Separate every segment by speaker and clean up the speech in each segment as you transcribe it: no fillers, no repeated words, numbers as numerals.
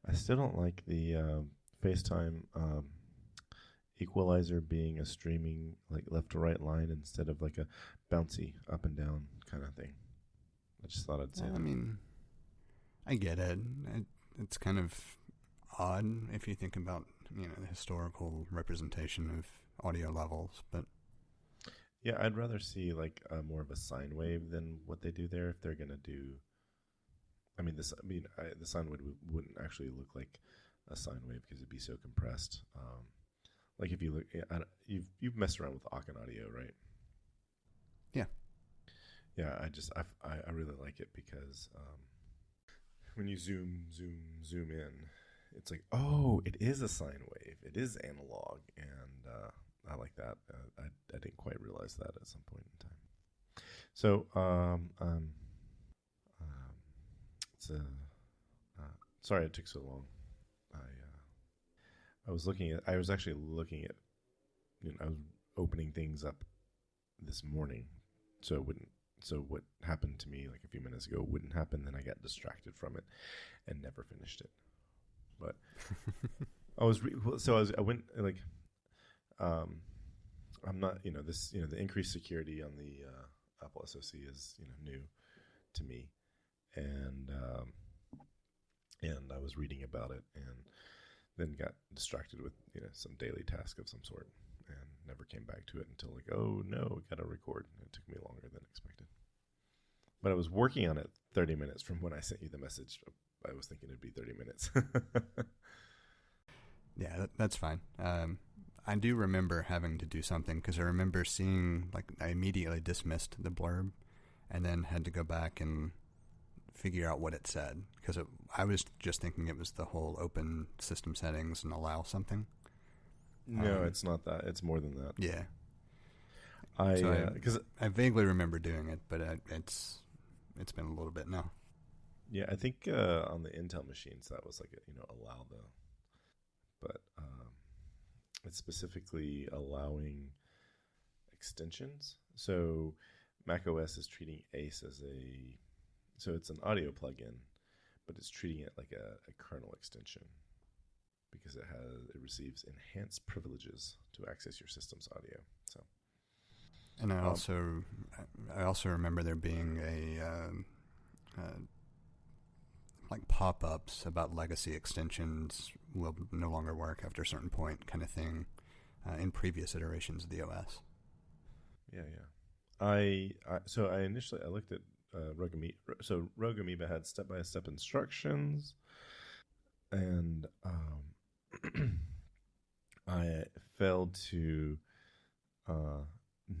Speaker 1: I still don't like the FaceTime equalizer being a streaming like left to right line instead of like a bouncy up and down kind of thing. I just thought I'd say that.
Speaker 2: I mean, I get it. It's kind of odd if you think about, the historical representation of audio levels, but
Speaker 1: yeah, I'd rather see like more of a sine wave than what they do there. If they're gonna do, the sine wave wouldn't actually look like a sine wave because it'd be so compressed. Like if you look, you've messed around with Akin audio, right?
Speaker 2: Yeah.
Speaker 1: Yeah, I really like it because when you zoom in, it's like, oh, it is a sine wave. It is analog, and I like that. I didn't quite realize that at some point in time. So, sorry it took so long. I was actually looking at, I was opening things up this morning, so what happened to me like a few minutes ago wouldn't happen. Then I got distracted from it and never finished it. But I went like, I'm not, the increased security on the Apple SoC is, new to me, and I was reading about it and then got distracted with, some daily task of some sort and never came back to it until like, oh no, got to record. And it took me longer than expected. But I was working on it 30 minutes from when I sent you the message. I was thinking it'd be 30 minutes.
Speaker 2: Yeah, that's fine. I do remember having to do something because I remember seeing, like, I immediately dismissed the blurb and then had to go back and figure out what it said because I was just thinking it was the whole open system settings and allow something.
Speaker 1: No, it's not that. It's more than that.
Speaker 2: Yeah.
Speaker 1: Because
Speaker 2: I vaguely remember doing it, but it's been a little bit now.
Speaker 1: Yeah, I think on the Intel machines that was like allow the, but it's specifically allowing extensions. So macOS is treating Ace so it's an audio plugin, but it's treating it like a kernel extension because it receives enhanced privileges to access your system's audio. So.
Speaker 2: And I also remember there being like pop-ups about legacy extensions will no longer work after a certain point, kind of thing, in previous iterations of the OS.
Speaker 1: Yeah. I initially looked at Rogue Amoeba. So Rogue Amoeba had step-by-step instructions, and I failed to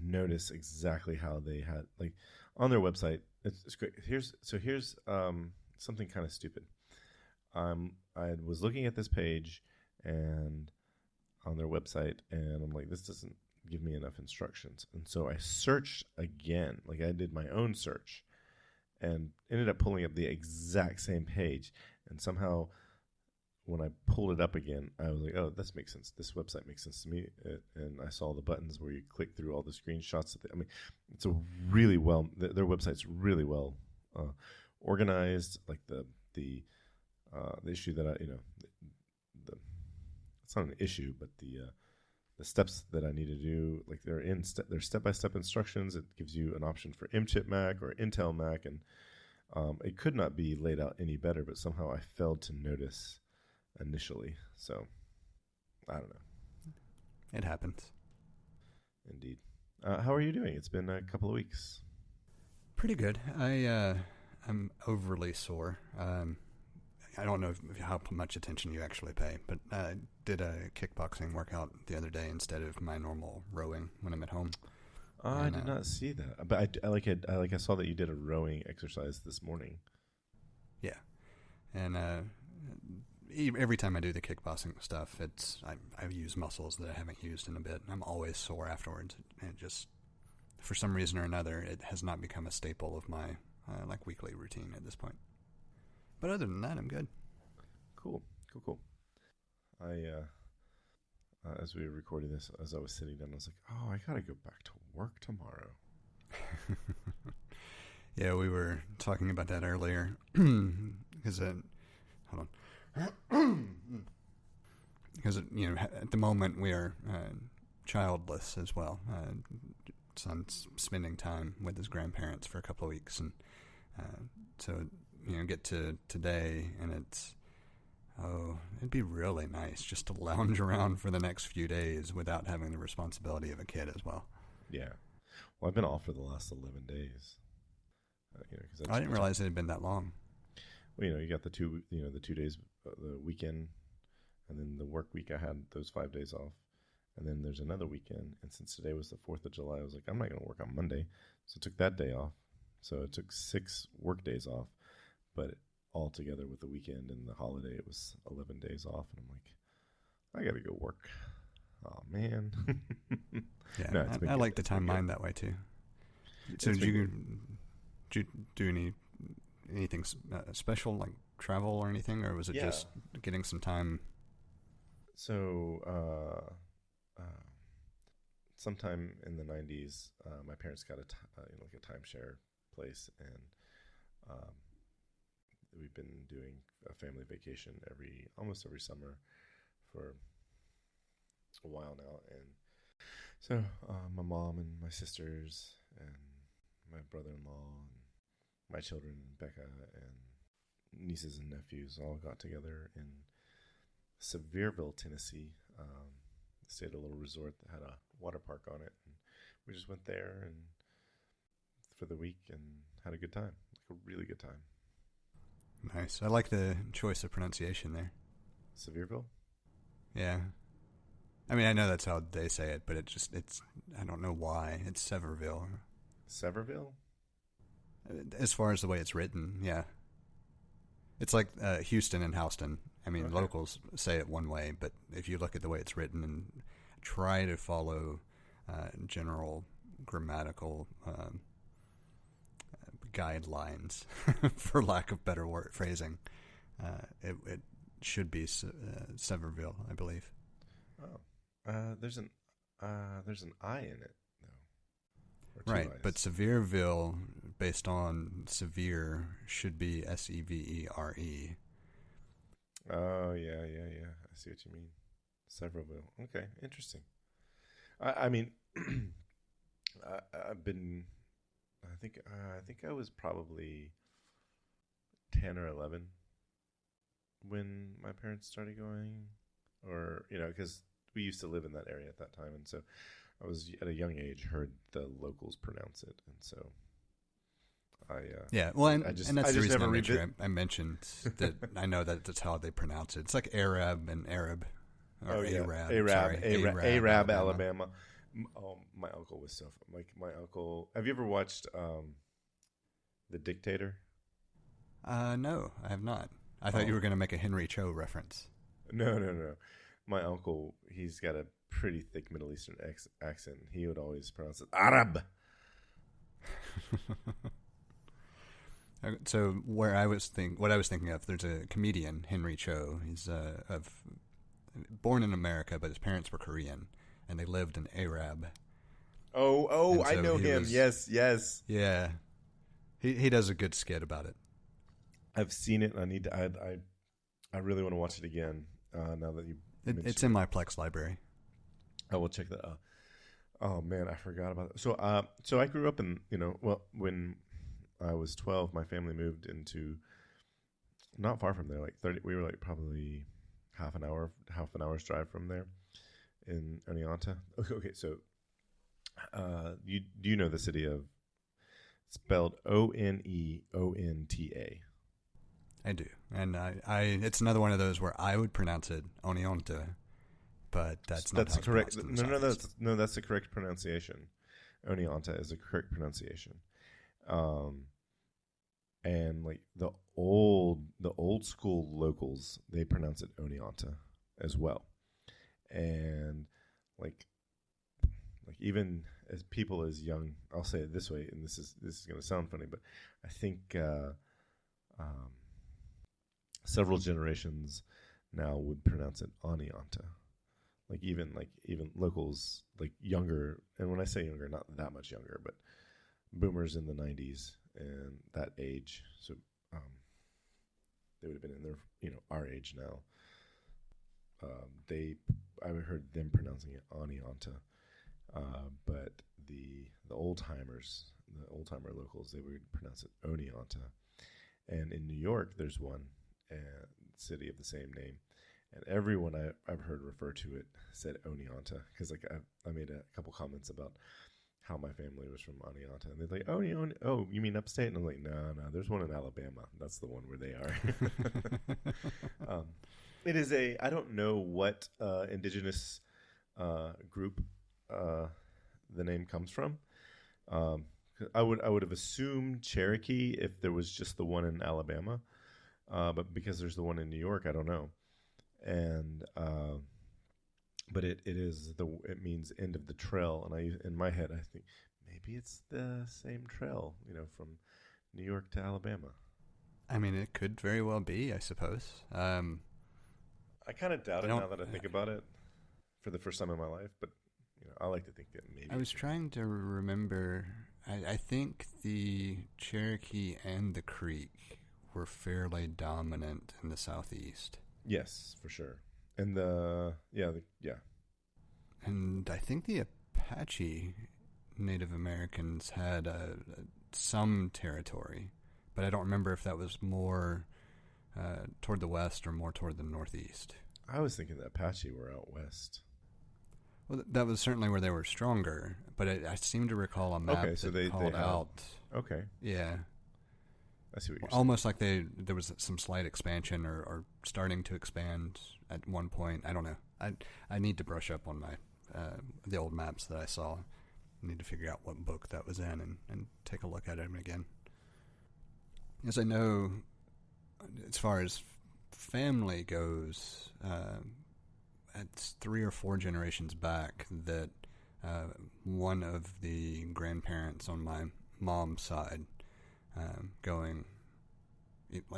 Speaker 1: notice exactly how they had, like, on their website. It's great. Here's something kind of stupid. I was looking at this page and on their website, and I'm like, this doesn't give me enough instructions. And so I searched again, like I did my own search, and ended up pulling up the exact same page. And somehow, when I pulled it up again, I was like, oh, this makes sense. This website makes sense to me. And I saw the buttons where you click through all the screenshots. It's a really well, their website's really well organized. Like the issue that it's not an issue, but the steps that I need to do, like they're step-by-step instructions. It gives you an option for M-chip Mac or Intel Mac, and it could not be laid out any better, but somehow I failed to notice initially. So I don't know.
Speaker 2: It happens.
Speaker 1: Indeed. How are you doing? It's been a couple of weeks.
Speaker 2: Pretty good. I'm overly sore. I don't know how much attention you actually pay, but I did a kickboxing workout the other day instead of my normal rowing when I'm at home.
Speaker 1: I did not see that, but I saw that you did a rowing exercise this morning.
Speaker 2: Yeah, and every time I do the kickboxing stuff, I use muscles that I haven't used in a bit. I'm always sore afterwards. It just, for some reason or another, it has not become a staple of my weekly routine at this point. But other than that, I'm good.
Speaker 1: Cool. I as we were recording this, as I was sitting down, I was like, oh, I gotta go back to work tomorrow.
Speaker 2: Yeah, we were talking about that earlier. Because, hold Because, at the moment we are childless as well. Son's spending time with his grandparents for a couple of weeks, and so get to today, and it'd be really nice just to lounge around for the next few days without having the responsibility of a kid as well.
Speaker 1: Yeah. Well, I've been off for the last 11 days. Cause
Speaker 2: I didn't realize it had been that long.
Speaker 1: Well, you got the 2 days, the weekend, and then the work week. I had those 5 days off, and then there's another weekend. And since today was the 4th of July, I was like, I'm not going to work on Monday, so I took that day off. So it took 6 work days off, but all together with the weekend and the holiday, it was 11 days off. And I'm like, I got to go work. Oh, man.
Speaker 2: Yeah, no, I like to time mine that way, too. So did you do anything special, like travel or anything, or was it just getting some time?
Speaker 1: So sometime in the 90s, my parents got a timeshare place, and we've been doing a family vacation almost every summer for a while now. And so my mom and my sisters and my brother-in-law and my children, Becca, and nieces and nephews all got together in Sevierville, Tennessee. Stayed at a little resort that had a water park on it, and we just went there and for the week and had a good time, like a really good time.
Speaker 2: Nice. I like the choice of pronunciation there.
Speaker 1: Sevierville?
Speaker 2: Yeah. I mean, I know that's how they say it, but it's I don't know why. It's Sevierville.
Speaker 1: Sevierville?
Speaker 2: As far as the way it's written, yeah. It's like Houston and Houston. I mean, locals say it one way, but if you look at the way it's written and try to follow general grammatical guidelines, for lack of better phrasing, it should be Sevierville, I believe.
Speaker 1: Oh, there's an I in it, though.
Speaker 2: Right,
Speaker 1: I's.
Speaker 2: but Sevierville, based on severe, should be Severe.
Speaker 1: Oh, yeah. I see what you mean. Sevierville. Okay, interesting. I mean, I've been. I think I was probably 10 or 11 when my parents started going, or because we used to live in that area at that time, and so I was at a young age heard the locals pronounce it, and so
Speaker 2: that's the reason I mentioned that. I know that that's how they pronounce it. It's like Arab and Arab. Or
Speaker 1: Arab, Alabama. Oh, my uncle was so fun. My uncle. Have you ever watched The Dictator?
Speaker 2: No, I have not. I thought you were going to make a Henry Cho reference.
Speaker 1: No. My uncle, he's got a pretty thick Middle Eastern accent. He would always pronounce it Arab.
Speaker 2: So what I was thinking of, there's a comedian, Henry Cho. He's born in America, but his parents were Korean, and they lived in Arab.
Speaker 1: Oh, I know him. Yes.
Speaker 2: Yeah, he does a good skit about it.
Speaker 1: I've seen it. I really want to watch it again. Now that you,
Speaker 2: it's in my Plex library.
Speaker 1: I will check that out. Oh man, I forgot about it. So I grew up in when I was 12, my family moved into not far from there, like 30. We were like probably half an hour's drive from there in Oneonta. Okay, so do you know the city of, spelled Oneonta?
Speaker 2: I do, and I it's another one of those where I would pronounce it Oneonta, but that's not how
Speaker 1: correct.
Speaker 2: It's
Speaker 1: That's the correct pronunciation. Oneonta is the correct pronunciation. And like the old school locals, they pronounce it Oneonta as well. And like even as people as young, I'll say it this way, and this is going to sound funny, but I think several generations now would pronounce it Oneonta. Like even locals, like younger, and when I say younger, not that much younger, but boomers in the 90s and that age, so they would have been in their, our age now. I heard them pronouncing it Anianta, but the old timers, the old timer locals, they would pronounce it Oneonta. And in New York, there's one city of the same name, and everyone I've heard refer to it said Oneonta, because like I made a couple comments about how my family was from Oneonta, and they're like, oh, you mean upstate? And I'm like, no, there's one in Alabama. That's the one where they are. It is I don't know what indigenous group the name comes from. I would have assumed Cherokee if there was just the one in Alabama, but because there's the one in New York, I don't know. And but it means end of the trail, and in my head I think maybe it's the same trail, from New York to Alabama.
Speaker 2: I mean, it could very well be, I suppose.
Speaker 1: I kind of doubt it now that I think about it for the first time in my life, but I like to think that maybe.
Speaker 2: I was trying to remember. I think the Cherokee and the Creek were fairly dominant in the Southeast.
Speaker 1: Yes, for sure. And
Speaker 2: And I think the Apache Native Americans had some territory, but I don't remember if that was more toward the west or more toward the northeast.
Speaker 1: I was thinking the Apache were out west.
Speaker 2: Well, that was certainly where they were stronger, but I seem to recall a map that called out.
Speaker 1: Okay.
Speaker 2: Yeah.
Speaker 1: I see what you're saying.
Speaker 2: Almost like there was some slight expansion or starting to expand at one point. I don't know. I need to brush up on my the old maps that I saw. I need to figure out what book that was in and take a look at it again. As I know, as far as family goes, it's 3 or 4 generations back that one of the grandparents on my mom's side, I don't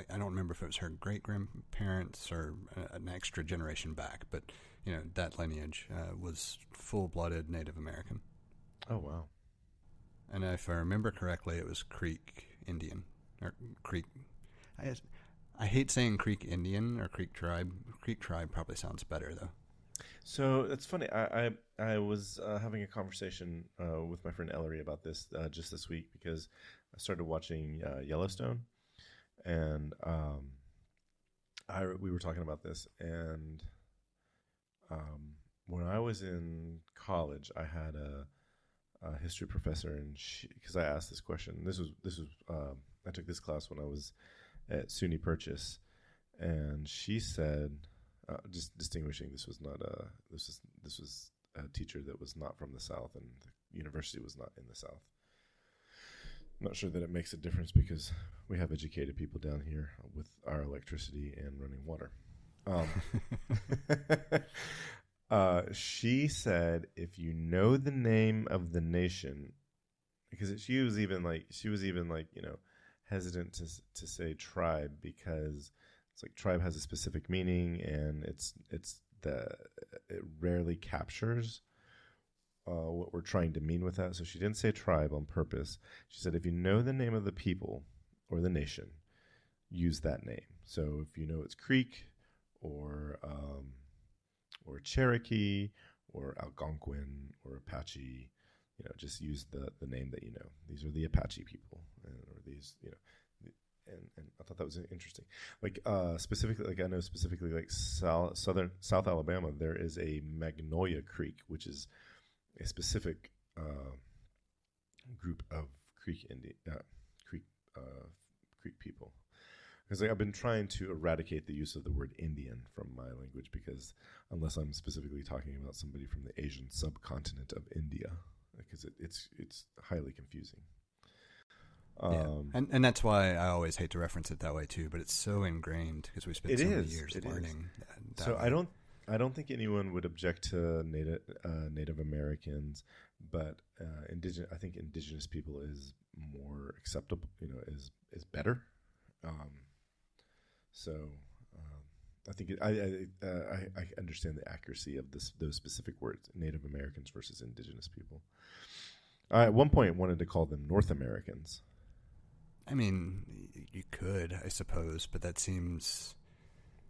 Speaker 2: remember if it was her great grandparents or an extra generation back, but that lineage was full-blooded Native American.
Speaker 1: Oh wow!
Speaker 2: And if I remember correctly, it was Creek Indian or Creek. I hate saying Creek Indian or Creek Tribe. Creek Tribe probably sounds better though.
Speaker 1: So it's funny. I was having a conversation with my friend Ellery about this just this week, because I started watching Yellowstone, and we were talking about this. And when I was in college, I had a history professor, and because I asked this question. This was I took this class when I was at SUNY Purchase, and she said. Just distinguishing, this was a teacher that was not from the South, and the university was not in the South. I'm not sure that it makes a difference, because we have educated people down here with our electricity and running water. She said, if you know the name of the nation, because she was even hesitant to say tribe, because it's like tribe has a specific meaning, and it rarely captures what we're trying to mean with that. So she didn't say tribe on purpose. She said, if you know the name of the people or the nation, use that name. So if you know it's Creek or Cherokee or Algonquin or Apache, just use the name that you know. These are the Apache people, or these, And I thought that was interesting. Specifically, I know specifically, South Alabama, there is a Magnolia Creek, which is a specific group of Creek people. Because I've been trying to eradicate the use of the word Indian from my language, because unless I'm specifically talking about somebody from the Asian subcontinent of India, because it's highly confusing.
Speaker 2: And that's why I always hate to reference it that way too. But it's so ingrained because we spent so many years learning.
Speaker 1: So way. I don't think anyone would object to Native Americans, but I think indigenous people is more acceptable. Is better. I think I understand the accuracy of those specific words: Native Americans versus indigenous people. I at one point wanted to call them North Americans.
Speaker 2: I mean, you could, I suppose, but that seems...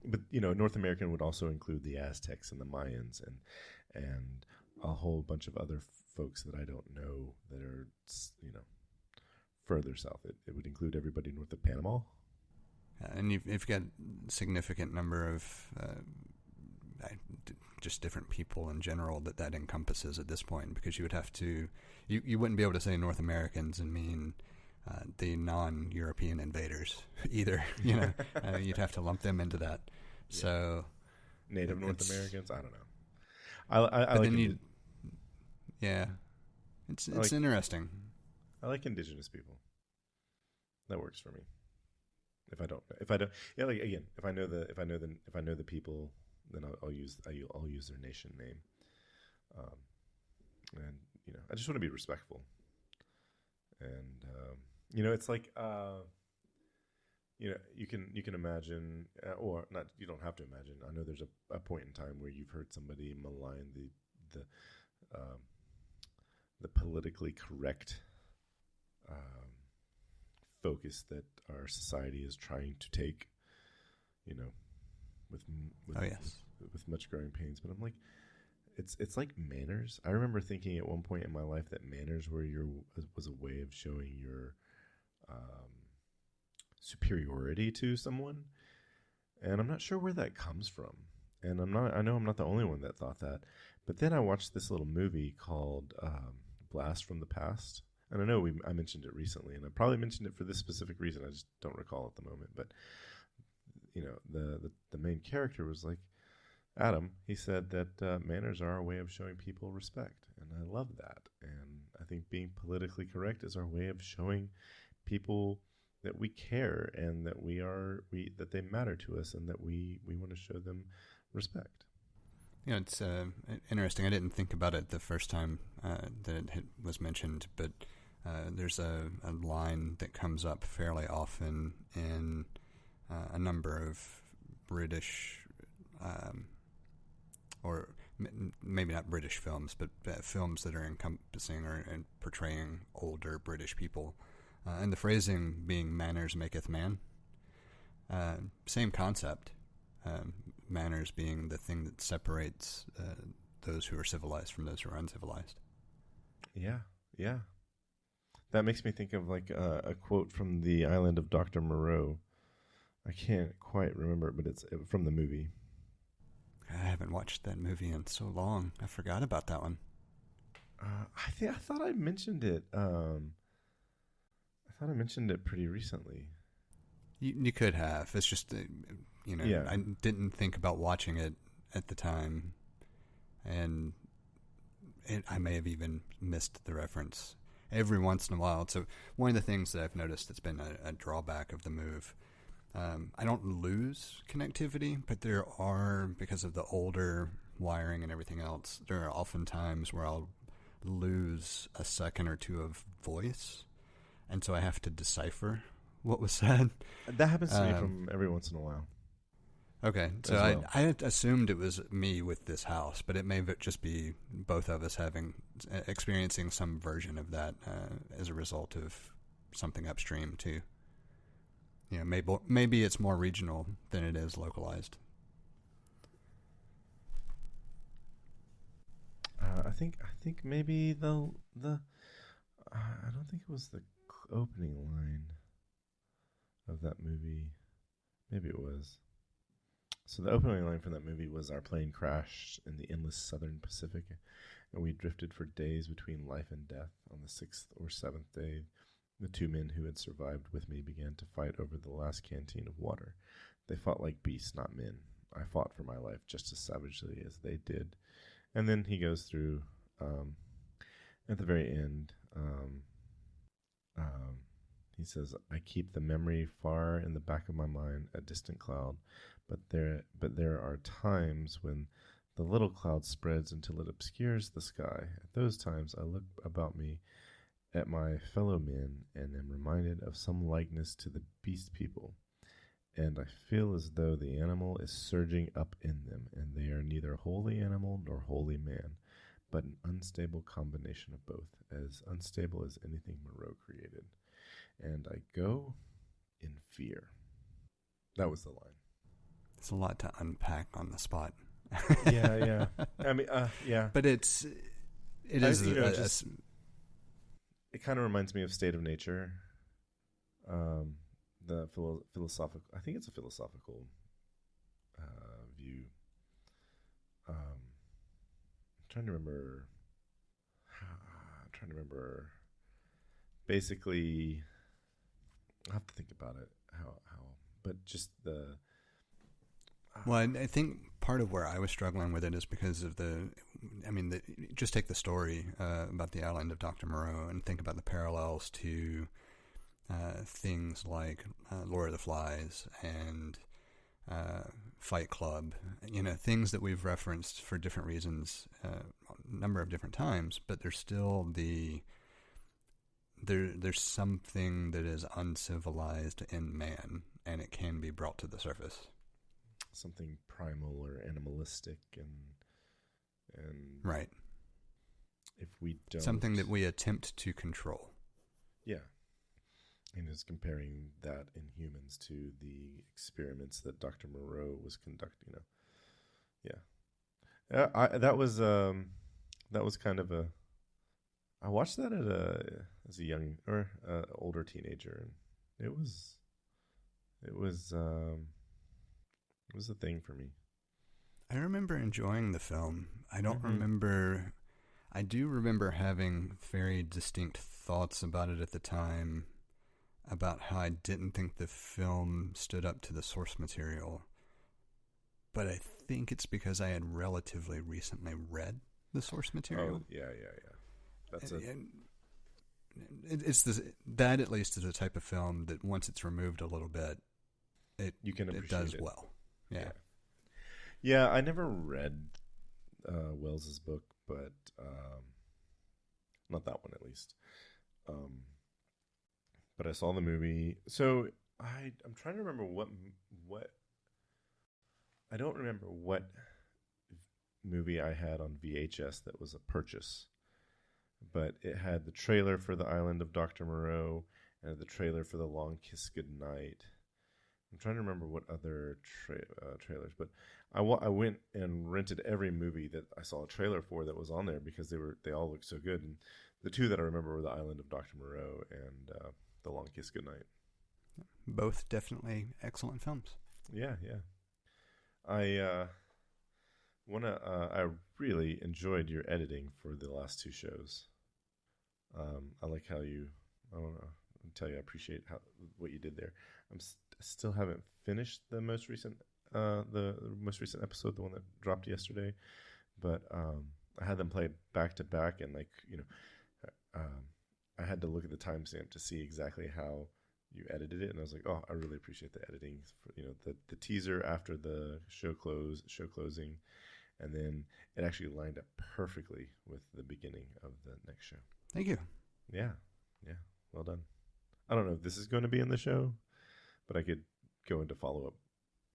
Speaker 1: But, North American would also include the Aztecs and the Mayans and a whole bunch of other folks that I don't know that are, further south. It would include everybody north of Panama.
Speaker 2: And you've got a significant number of just different people in general that encompasses at this point, because you would have to... You wouldn't be able to say North Americans and mean... the non-European invaders either, you'd have to lump them into that. Yeah. So
Speaker 1: Native North Americans, I don't know. I like
Speaker 2: yeah, it's interesting.
Speaker 1: I like indigenous people. That works for me. If I don't, if I know the people, then I'll use their nation name. And I just want to be respectful. And it's like you can imagine, or not. You don't have to imagine. I know there's a point in time where you've heard somebody malign the politically correct focus that our society is trying to take. With much growing pains. But I'm like, it's like manners. I remember thinking at one point in my life that manners was a way of showing your superiority to someone, and I'm not sure where that comes from. And I know I'm not the only one that thought that. But then I watched this little movie called Blast from the Past, and I know I mentioned it recently, and I probably mentioned it for this specific reason. I just don't recall at the moment. But the main character was like, Adam, he said that manners are our way of showing people respect, and I love that. And I think being politically correct is our way of showing people that we care and that that they matter to us, and that we want to show them respect.
Speaker 2: It's interesting. I didn't think about it the first time that it was mentioned, but there's a line that comes up fairly often in a number of British, or maybe not British films, but films that are encompassing or portraying older British people. And the phrasing being "manners maketh man." Same concept. Manners being the thing that separates those who are civilized from those who are uncivilized.
Speaker 1: Yeah. That makes me think of like a quote from The Island of Dr. Moreau. I can't quite remember it, but it's from the movie.
Speaker 2: I haven't watched that movie in so long. I forgot about that one.
Speaker 1: I thought I mentioned it. I thought I mentioned it pretty recently.
Speaker 2: You could have. It's just,
Speaker 1: Yeah.
Speaker 2: I didn't think about watching it at the time, and I may have even missed the reference every once in a while. So one of the things that I've noticed that's been a drawback of the move, I don't lose connectivity, but there are, because of the older wiring and everything else, there are often times where I'll lose a second or two of voice, and so I have to decipher what was said.
Speaker 1: That happens to me from every once in a while.
Speaker 2: Okay, so well. I had assumed it was me with this house, but it may just be both of us experiencing some version of that as a result of something upstream too. Maybe it's more regional than it is localized.
Speaker 1: I think maybe the I don't think it was the opening line of that movie. Maybe it was. So the opening line from that movie was, "Our plane crashed in the endless southern Pacific, and we drifted for days between life and death. On the 6th or 7th day, the 2 men who had survived with me began to fight over the last canteen of water. They fought like beasts, not men. I fought for my life just as savagely as they did." And then he goes through, at the very end, he says, "I keep the memory far in the back of my mind, a distant cloud, but there are times when the little cloud spreads until it obscures the sky. At those times I look about me at my fellow men and am reminded of some likeness to the beast people, and I feel as though the animal is surging up in them, and they are neither wholly animal nor wholly man, but an unstable combination of both, as unstable as anything Moreau created." and I go in fear. That was the line.
Speaker 2: It's a lot to unpack on the spot.
Speaker 1: Yeah. I mean, yeah.
Speaker 2: But it is
Speaker 1: it kind of reminds me of State of Nature. The philosophical. I think it's a philosophical view. I'm trying to remember. Basically, I'll have to think about it. But just the.
Speaker 2: Well, I think part of where I was struggling with it is because of just take the story about the island of Dr. Moreau and think about the parallels to things like Lord of the Flies and Fight Club, things that we've referenced for different reasons a number of different times, but there's still there's something that is uncivilized in man, and it can be brought to the surface.
Speaker 1: Something primal or animalistic and
Speaker 2: right.
Speaker 1: If we don't,
Speaker 2: something that we attempt to control.
Speaker 1: Yeah. And is comparing that in humans to the experiments that Dr. Moreau was conducting. Yeah. That was kind of I watched that as a young or older teenager, and it was a thing for me.
Speaker 2: I remember enjoying the film. I don't remember. I do remember having very distinct thoughts about it at the time, about how I didn't think the film stood up to the source material. But I think it's because I had relatively recently read the source material.
Speaker 1: Oh, yeah. That's it.
Speaker 2: It's that at least is a type of film that once it's removed a little bit, it does well. Yeah.
Speaker 1: Yeah, I never read Wells's book, but not that one at least. But I saw the movie. So I'm trying to remember what I don't remember what movie I had on VHS that was a purchase. But it had the trailer for The Island of Dr. Moreau and the trailer for The Long Kiss Goodnight. I'm trying to remember what other trailers, but I went and rented every movie that I saw a trailer for that was on there because they all looked so good. And the two that I remember were The Island of Dr. Moreau and The Long Kiss Goodnight.
Speaker 2: Both definitely excellent films.
Speaker 1: Yeah. I really enjoyed your editing for the last two shows. I like how I appreciate what you did there. I still haven't finished the most recent episode, the one that dropped yesterday, but I had them play back to back, and I had to look at the timestamp to see exactly how you edited it, and I was like, oh, I really appreciate the editing. The teaser after the show closing, and then it actually lined up perfectly with the beginning of the next show.
Speaker 2: Thank you.
Speaker 1: Yeah, well done. I don't know if this is going to be in the show, but I could go into follow-up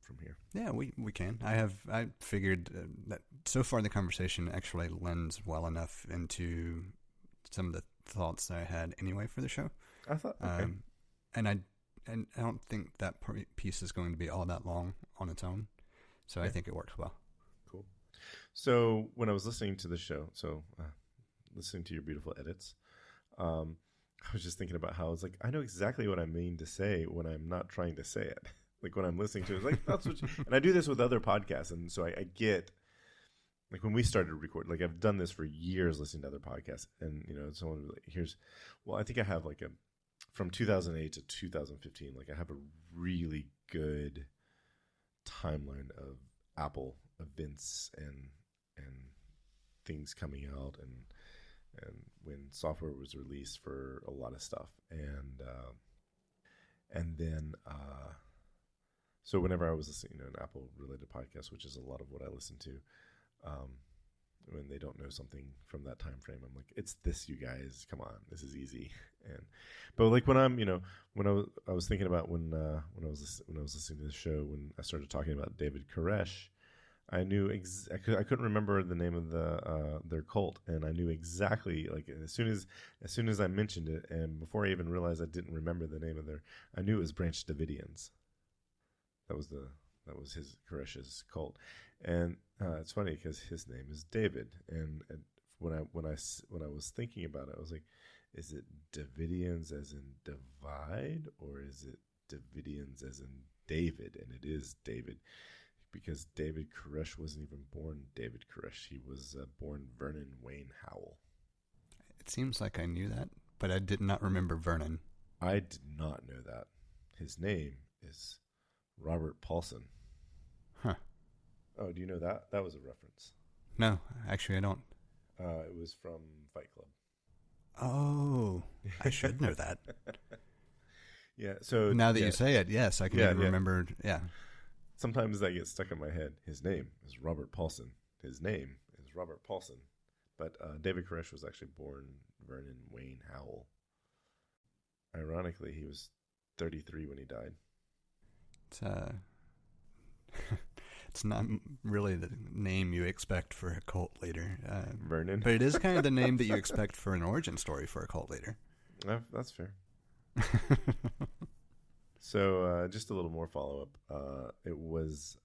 Speaker 1: from here.
Speaker 2: Yeah, we can. I figured that so far the conversation actually lends well enough into some of the thoughts that I had anyway for the show.
Speaker 1: I thought, okay.
Speaker 2: And I don't think that piece is going to be all that long on its own, so I think it works well.
Speaker 1: Cool. So when I was listening to the show, listening to your beautiful edits, I was just thinking about how I was like, I know exactly what I mean to say when I'm not trying to say it. Like when I'm listening to it, it's like, that's what and I do this with other podcasts. And so I get, like when we started recording, like I've done this for years listening to other podcasts. And, someone was like, I think I have from 2008 to 2015, I have a really good timeline of Apple events and things coming out and when software was released for a lot of stuff, and then so whenever I was listening to an Apple related podcast, which is a lot of what I listen to, when they don't know something from that time frame, I'm like, it's this, you guys, come on, this is easy. But when I'm when I was thinking about when I was listening to the show, when I started talking about David Koresh, I couldn't remember the name of their cult, and I knew exactly, like, as soon as I mentioned it, and before I even realized I didn't remember the name of I knew it was Branch Davidians. That was his Koresh's cult, and it's funny because his name is David, and when I was thinking about it, I was like, is it Davidians as in divide, or is it Davidians as in David? And it is David, because David Koresh wasn't even born David Koresh. He was born Vernon Wayne Howell.
Speaker 2: It seems like I knew that, but I did not remember Vernon.
Speaker 1: I did not know that. His name is Robert Paulson.
Speaker 2: Huh.
Speaker 1: Oh, do you know that? That was a reference.
Speaker 2: No, actually I don't.
Speaker 1: It was from Fight Club.
Speaker 2: Oh, I should know that.
Speaker 1: Yeah, so...
Speaker 2: Now that you say it, yes, I can remember, yeah.
Speaker 1: Sometimes that gets stuck in my head. His name is Robert Paulson. His name is Robert Paulson. But David Koresh was actually born Vernon Wayne Howell. Ironically, he was 33 when he died.
Speaker 2: It's not really the name you expect for a cult leader.
Speaker 1: Vernon.
Speaker 2: But it is kind of the name that you expect for an origin story for a cult leader.
Speaker 1: That's fair. So just a little more follow-up. It was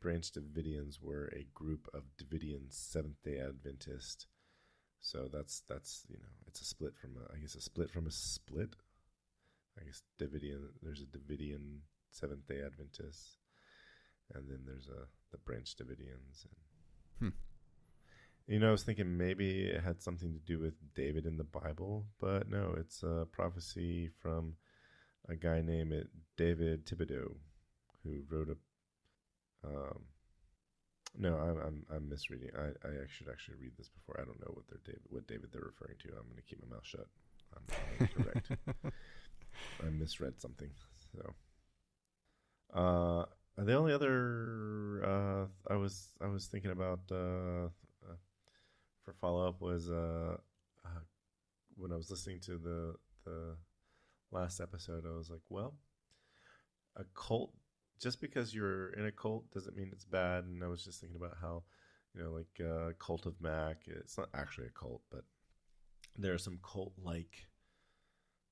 Speaker 1: Branch Davidians were a group of Davidian Seventh-day Adventist. So that's it's a split from a split from a split. I guess there's a Davidian Seventh-day Adventists, and then there's the Branch Davidians. And I was thinking maybe it had something to do with David in the Bible, but no, it's a prophecy from a guy named David Thibodeau, who wrote a. No, I'm misreading. I should actually read this before. I don't know what David they're referring to. I'm going to keep my mouth shut. I'm incorrect. I misread something. So, the only other I was thinking about for follow up was when I was listening to the last episode, I was like, well, a cult, just because you're in a cult doesn't mean it's bad. And I was just thinking about how, Cult of Mac, it's not actually a cult, but there are some cult-like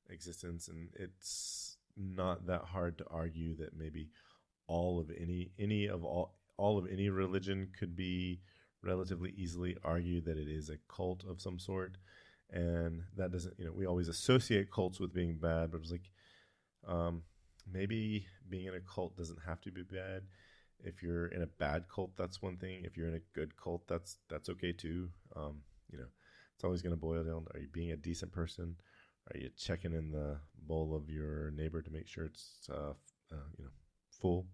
Speaker 1: existence, and it's not that hard to argue that maybe all of any religion could be relatively easily argued that it is a cult of some sort. And that doesn't, we always associate cults with being bad, but it was like, maybe being in a cult doesn't have to be bad. If you're in a bad cult, that's one thing. If you're in a good cult, that's okay too. It's always going to boil down to, are you being a decent person? Are you checking in the bowl of your neighbor to make sure it's full?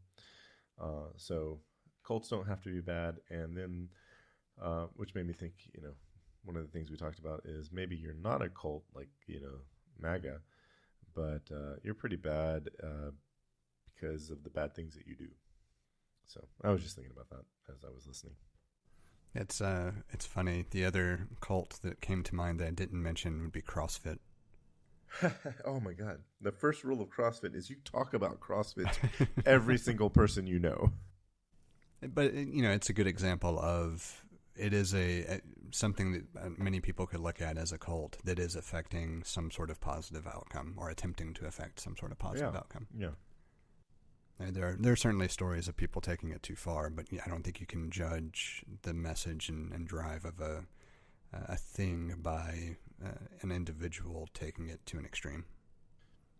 Speaker 1: So cults don't have to be bad. And then, which made me think, one of the things we talked about is maybe you're not a cult like, MAGA, but you're pretty bad because of the bad things that you do. So I was just thinking about that as I was listening.
Speaker 2: It's funny. The other cult that came to mind that I didn't mention would be CrossFit.
Speaker 1: Oh my God. The first rule of CrossFit is you talk about CrossFit to every single person you know.
Speaker 2: But, it's a good example of, it is something that many people could look at as a cult that is affecting some sort of positive outcome, or attempting to affect some sort of positive outcome.
Speaker 1: Yeah.
Speaker 2: There are certainly stories of people taking it too far, but I don't think you can judge the message and drive of a thing by an individual taking it to an extreme.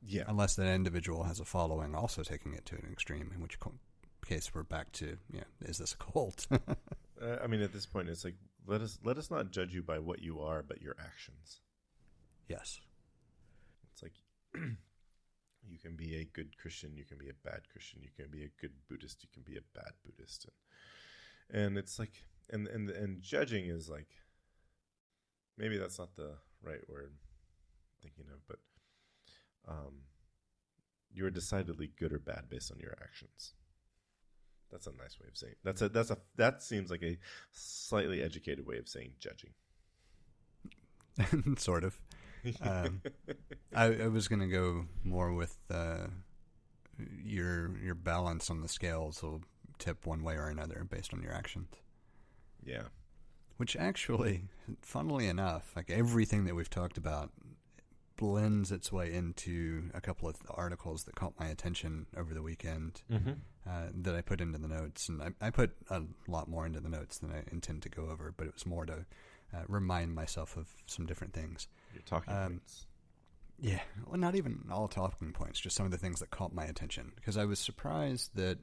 Speaker 1: Yeah.
Speaker 2: Unless that individual has a following also taking it to an extreme, in which case we're back to, is this a cult?
Speaker 1: At this point, it's like, let us not judge you by what you are, but your actions.
Speaker 2: Yes.
Speaker 1: It's like, you can be a good Christian, you can be a bad Christian, you can be a good Buddhist, you can be a bad Buddhist. And it's like, and judging is like, maybe that's not the right word I'm thinking of, but you're decidedly good or bad based on your actions. That's a nice way of saying it. That seems like a slightly educated way of saying judging.
Speaker 2: Sort of. I was going to go more with your balance on the scales will tip one way or another based on your actions.
Speaker 1: Yeah.
Speaker 2: Which actually, funnily enough, like everything that we've talked about blends its way into a couple of articles that caught my attention over the weekend that I put into the notes. And I put a lot more into the notes than I intend to go over, but it was more to remind myself of some different things.
Speaker 1: Your talking points.
Speaker 2: Yeah, well, not even all talking points, just some of the things that caught my attention. Because I was surprised that,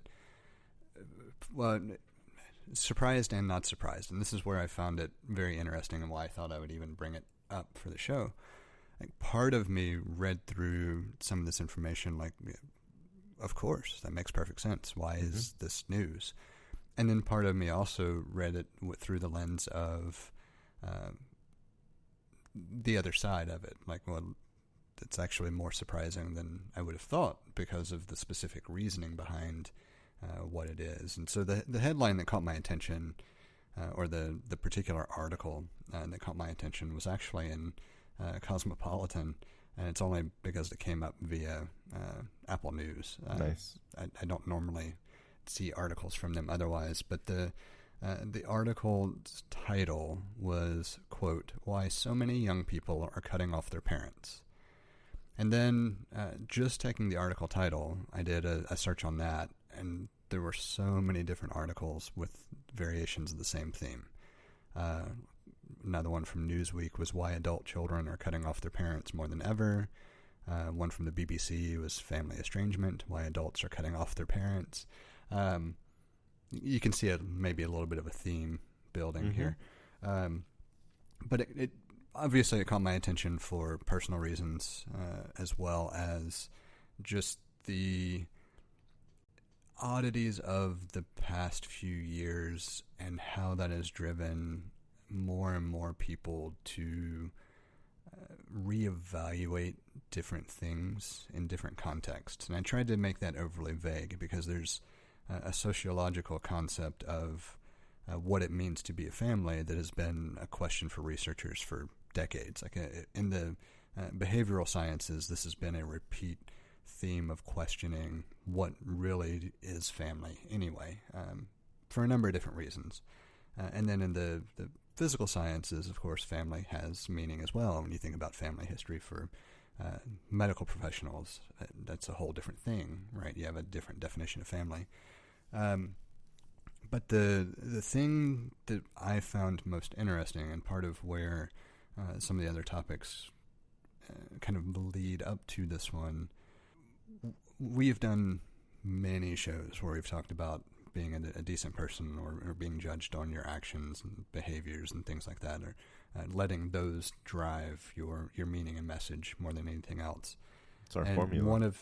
Speaker 2: surprised and not surprised. And this is where I found it very interesting and why I thought I would even bring it up for the show. Like, part of me read through some of this information like, of course, that makes perfect sense. Why is this news? And then part of me also read it through the lens of the other side of it. Like, well, it's actually more surprising than I would have thought because of the specific reasoning behind what it is. And so the headline that caught my attention, or the particular article that caught my attention, was actually in Cosmopolitan, and it's only because it came up via Apple News.
Speaker 1: Nice.
Speaker 2: I don't normally see articles from them otherwise, but the article's title was, quote, "Why So Many Young People Are Cutting Off Their Parents." And then just taking the article title, I did a search on that, and there were so many different articles with variations of the same theme. Another one from Newsweek was "Why Adult Children Are Cutting Off Their Parents More Than Ever." One from the BBC was "Family Estrangement, Why Adults Are Cutting Off Their Parents." You can see maybe a little bit of a theme building here. But it obviously it caught my attention for personal reasons, as well as just the oddities of the past few years and how that has driven more and more people to reevaluate different things in different contexts. And I tried to make that overly vague because there's a sociological concept of what it means to be a family that has been a question for researchers for decades. Like in the behavioral sciences, this has been a repeat theme of questioning what really is family anyway, for a number of different reasons. And then in the physical sciences, of course, family has meaning as well. When you think about family history for medical professionals, that's a whole different thing, right? You have a different definition of family. But the thing that I found most interesting, and part of where some of the other topics kind of lead up to this one, we've done many shows where we've talked about being a decent person or being judged on your actions and behaviors and things like that, or letting those drive your meaning and message more than anything else.
Speaker 1: It's our formula.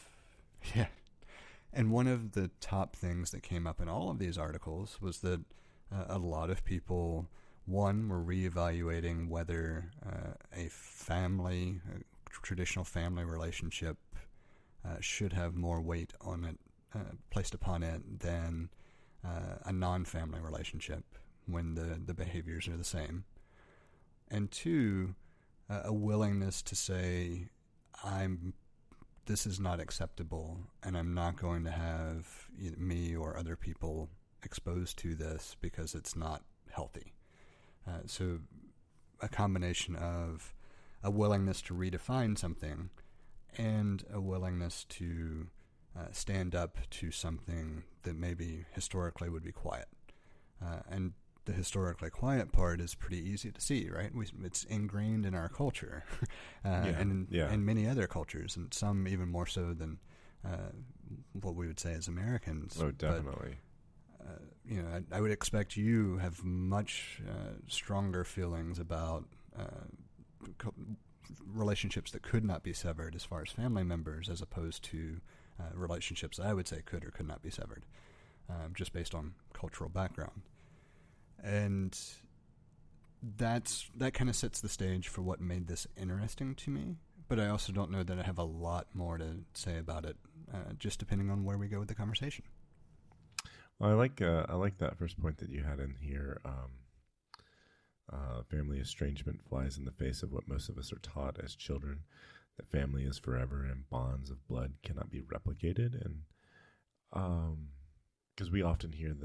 Speaker 2: And one of the top things that came up in all of these articles was that a lot of people, one, were reevaluating whether a traditional family relationship should have more weight on it, placed upon it, than a non-family relationship when the behaviors are the same. And two, a willingness to say, this is not acceptable, and I'm not going to have me or other people exposed to this because it's not healthy. So a combination of a willingness to redefine something and a willingness to stand up to something that maybe historically would be quiet. And the historically quiet part is pretty easy to see, right? It's ingrained in our culture and many other cultures, and some even more so than what we would say as Americans.
Speaker 1: Oh, definitely.
Speaker 2: But, I would expect you have much stronger feelings about relationships that could not be severed as far as family members, as opposed to relationships that I would say could or could not be severed, just based on cultural background. And that kind of sets the stage for what made this interesting to me. But I also don't know that I have a lot more to say about it, just depending on where we go with the conversation.
Speaker 1: Well, I like that first point that you had in here. Family estrangement flies in the face of what most of us are taught as children, that family is forever and bonds of blood cannot be replicated. And because we often hear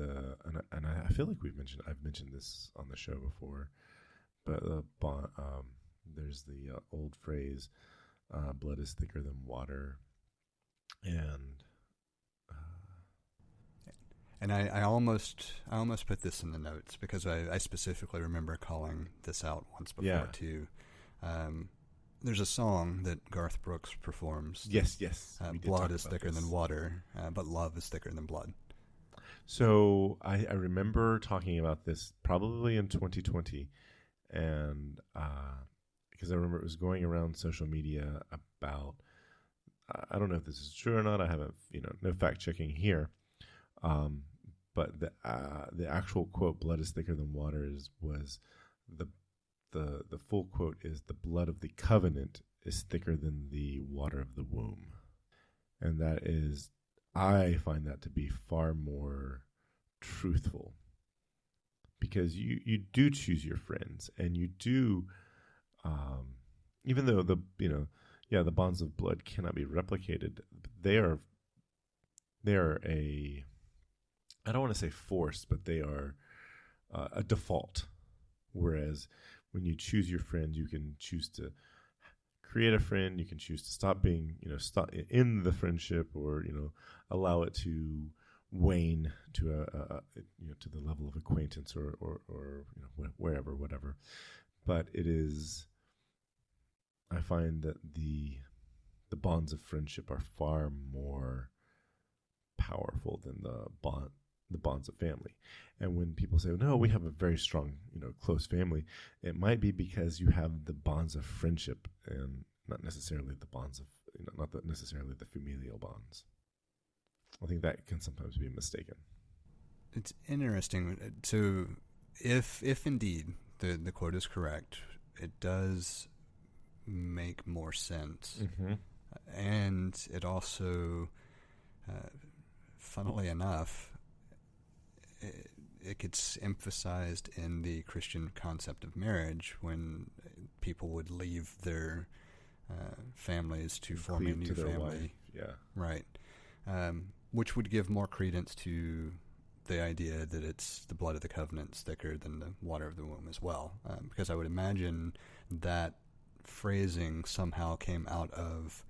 Speaker 1: and I feel like I've mentioned this on the show before, but there's the old phrase, blood is thicker than water, and
Speaker 2: I almost put this in the notes because I specifically remember calling this out once before too. There's a song that Garth Brooks performs.
Speaker 1: Yes.
Speaker 2: Blood is thicker than water, but love is thicker than blood.
Speaker 1: So I remember talking about this probably in 2020, and because I remember it was going around social media about, I don't know if this is true or not. I haven't, no fact checking here. But the actual quote, "Blood is thicker than water," was the full quote is, "The blood of the covenant is thicker than the water of the womb," and that is, I find that to be far more truthful, because you do choose your friends, and you do, even though the bonds of blood cannot be replicated, they are a, I don't want to say forced, but they are a default. Whereas when you choose your friend, you can choose to create a friend. You can choose to stop being, stop in the friendship, or allow it to wane to to the level of acquaintance, or wherever, whatever. But it is, I find that the bonds of friendship are far more powerful than the bonds of family. And when people say, "No, we have a very strong, close family," it might be because you have the bonds of friendship, and not necessarily the bonds of, necessarily the familial bonds. I think that can sometimes be mistaken.
Speaker 2: It's interesting. So if indeed the quote is correct, it does make more sense.
Speaker 1: Mm-hmm.
Speaker 2: And it also, funnily enough, it gets emphasized in the Christian concept of marriage, when people would leave their families to form a new family.
Speaker 1: Wife. Yeah.
Speaker 2: Right. Which would give more credence to the idea that it's the blood of the covenant's thicker than the water of the womb as well. Because I would imagine that phrasing somehow came out of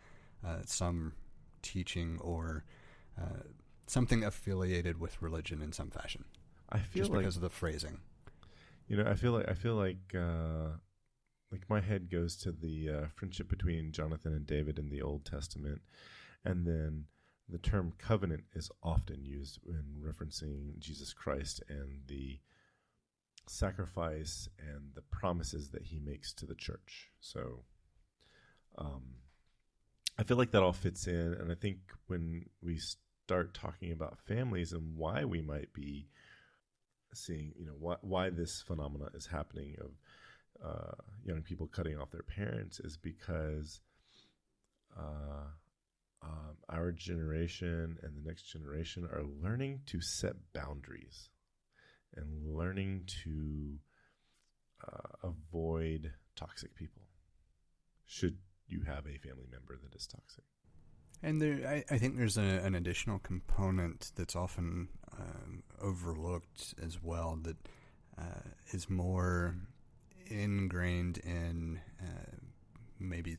Speaker 2: some teaching or something affiliated with religion in some fashion.
Speaker 1: I feel
Speaker 2: just because of the phrasing.
Speaker 1: I feel like my head goes to the friendship between Jonathan and David in the Old Testament, and then the term covenant is often used when referencing Jesus Christ and the sacrifice and the promises that he makes to the church. So I feel like that all fits in, and I think when we start talking about families and why we might be seeing, why this phenomena is happening of young people cutting off their parents, is because our generation and the next generation are learning to set boundaries and learning to avoid toxic people, should you have a family member that is toxic.
Speaker 2: And I think there's an additional component that's often overlooked as well, that is more ingrained in maybe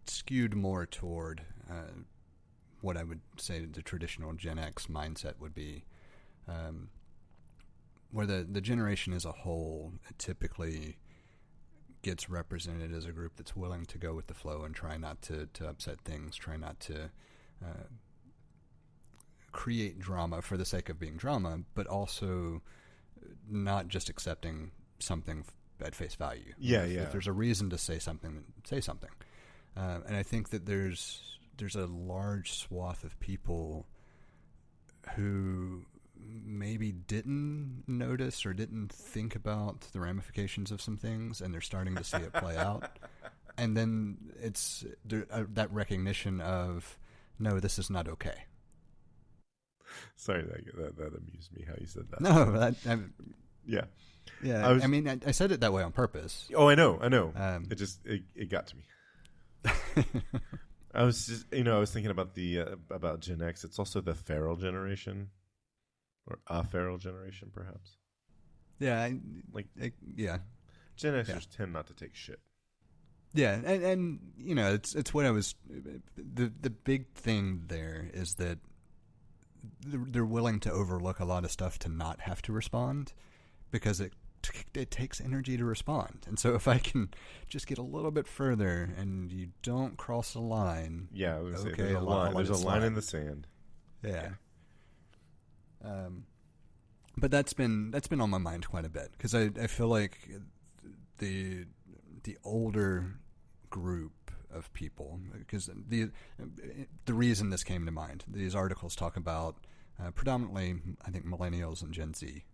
Speaker 2: skewed more toward what I would say the traditional Gen X mindset would be, where the generation as a whole typically gets represented as a group that's willing to go with the flow and try not to upset things, try not to create drama for the sake of being drama, but also not just accepting something at face value.
Speaker 1: Yeah.
Speaker 2: If there's a reason to say something, then say something. And I think that there's a large swath of people who maybe didn't notice or didn't think about the ramifications of some things, and they're starting to see it play out. And then it's that recognition of, no, this is not okay.
Speaker 1: Sorry, that amused me how you said that.
Speaker 2: No,
Speaker 1: yeah.
Speaker 2: Yeah, I mean, I said it that way on purpose.
Speaker 1: Oh, I know. It got to me. I was just, I was thinking about about Gen X. It's also the feral generation, or a feral generation, perhaps.
Speaker 2: Yeah,
Speaker 1: Like
Speaker 2: yeah,
Speaker 1: Gen Xers tend not to take shit.
Speaker 2: yeah, and it's what I was. The big thing there is that they're willing to overlook a lot of stuff to not have to respond, because it takes energy to respond. And so if I can just get a little bit further and you don't cross the line,
Speaker 1: yeah, I was
Speaker 2: okay,
Speaker 1: there's a line. There's a line in the sand.
Speaker 2: Yeah. But that's been on my mind quite a bit, because I feel like the older group of people, because the reason this came to mind, these articles talk about predominantly, I think, millennials and Gen Z,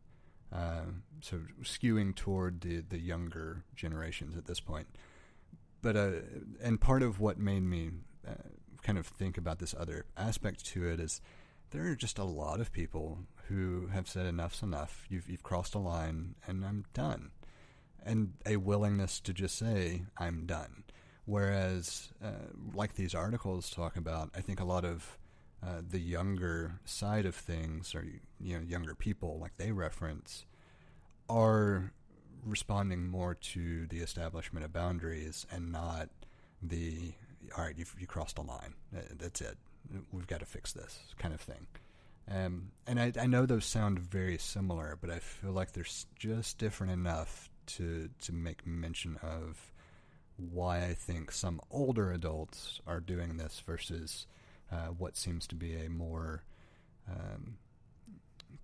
Speaker 2: so skewing toward the younger generations at this point. But and part of what made me kind of think about this other aspect to it is there are just a lot of people who have said enough's enough. You've crossed a line, and I'm done. And a willingness to just say, I'm done. Whereas, like these articles talk about, I think a lot of the younger side of things, or younger people, like they reference, are responding more to the establishment of boundaries and not the, all right, you crossed a line. That's it. We've got to fix this kind of thing. And I know those sound very similar, but I feel like they're just different enough to make mention of why I think some older adults are doing this versus what seems to be a more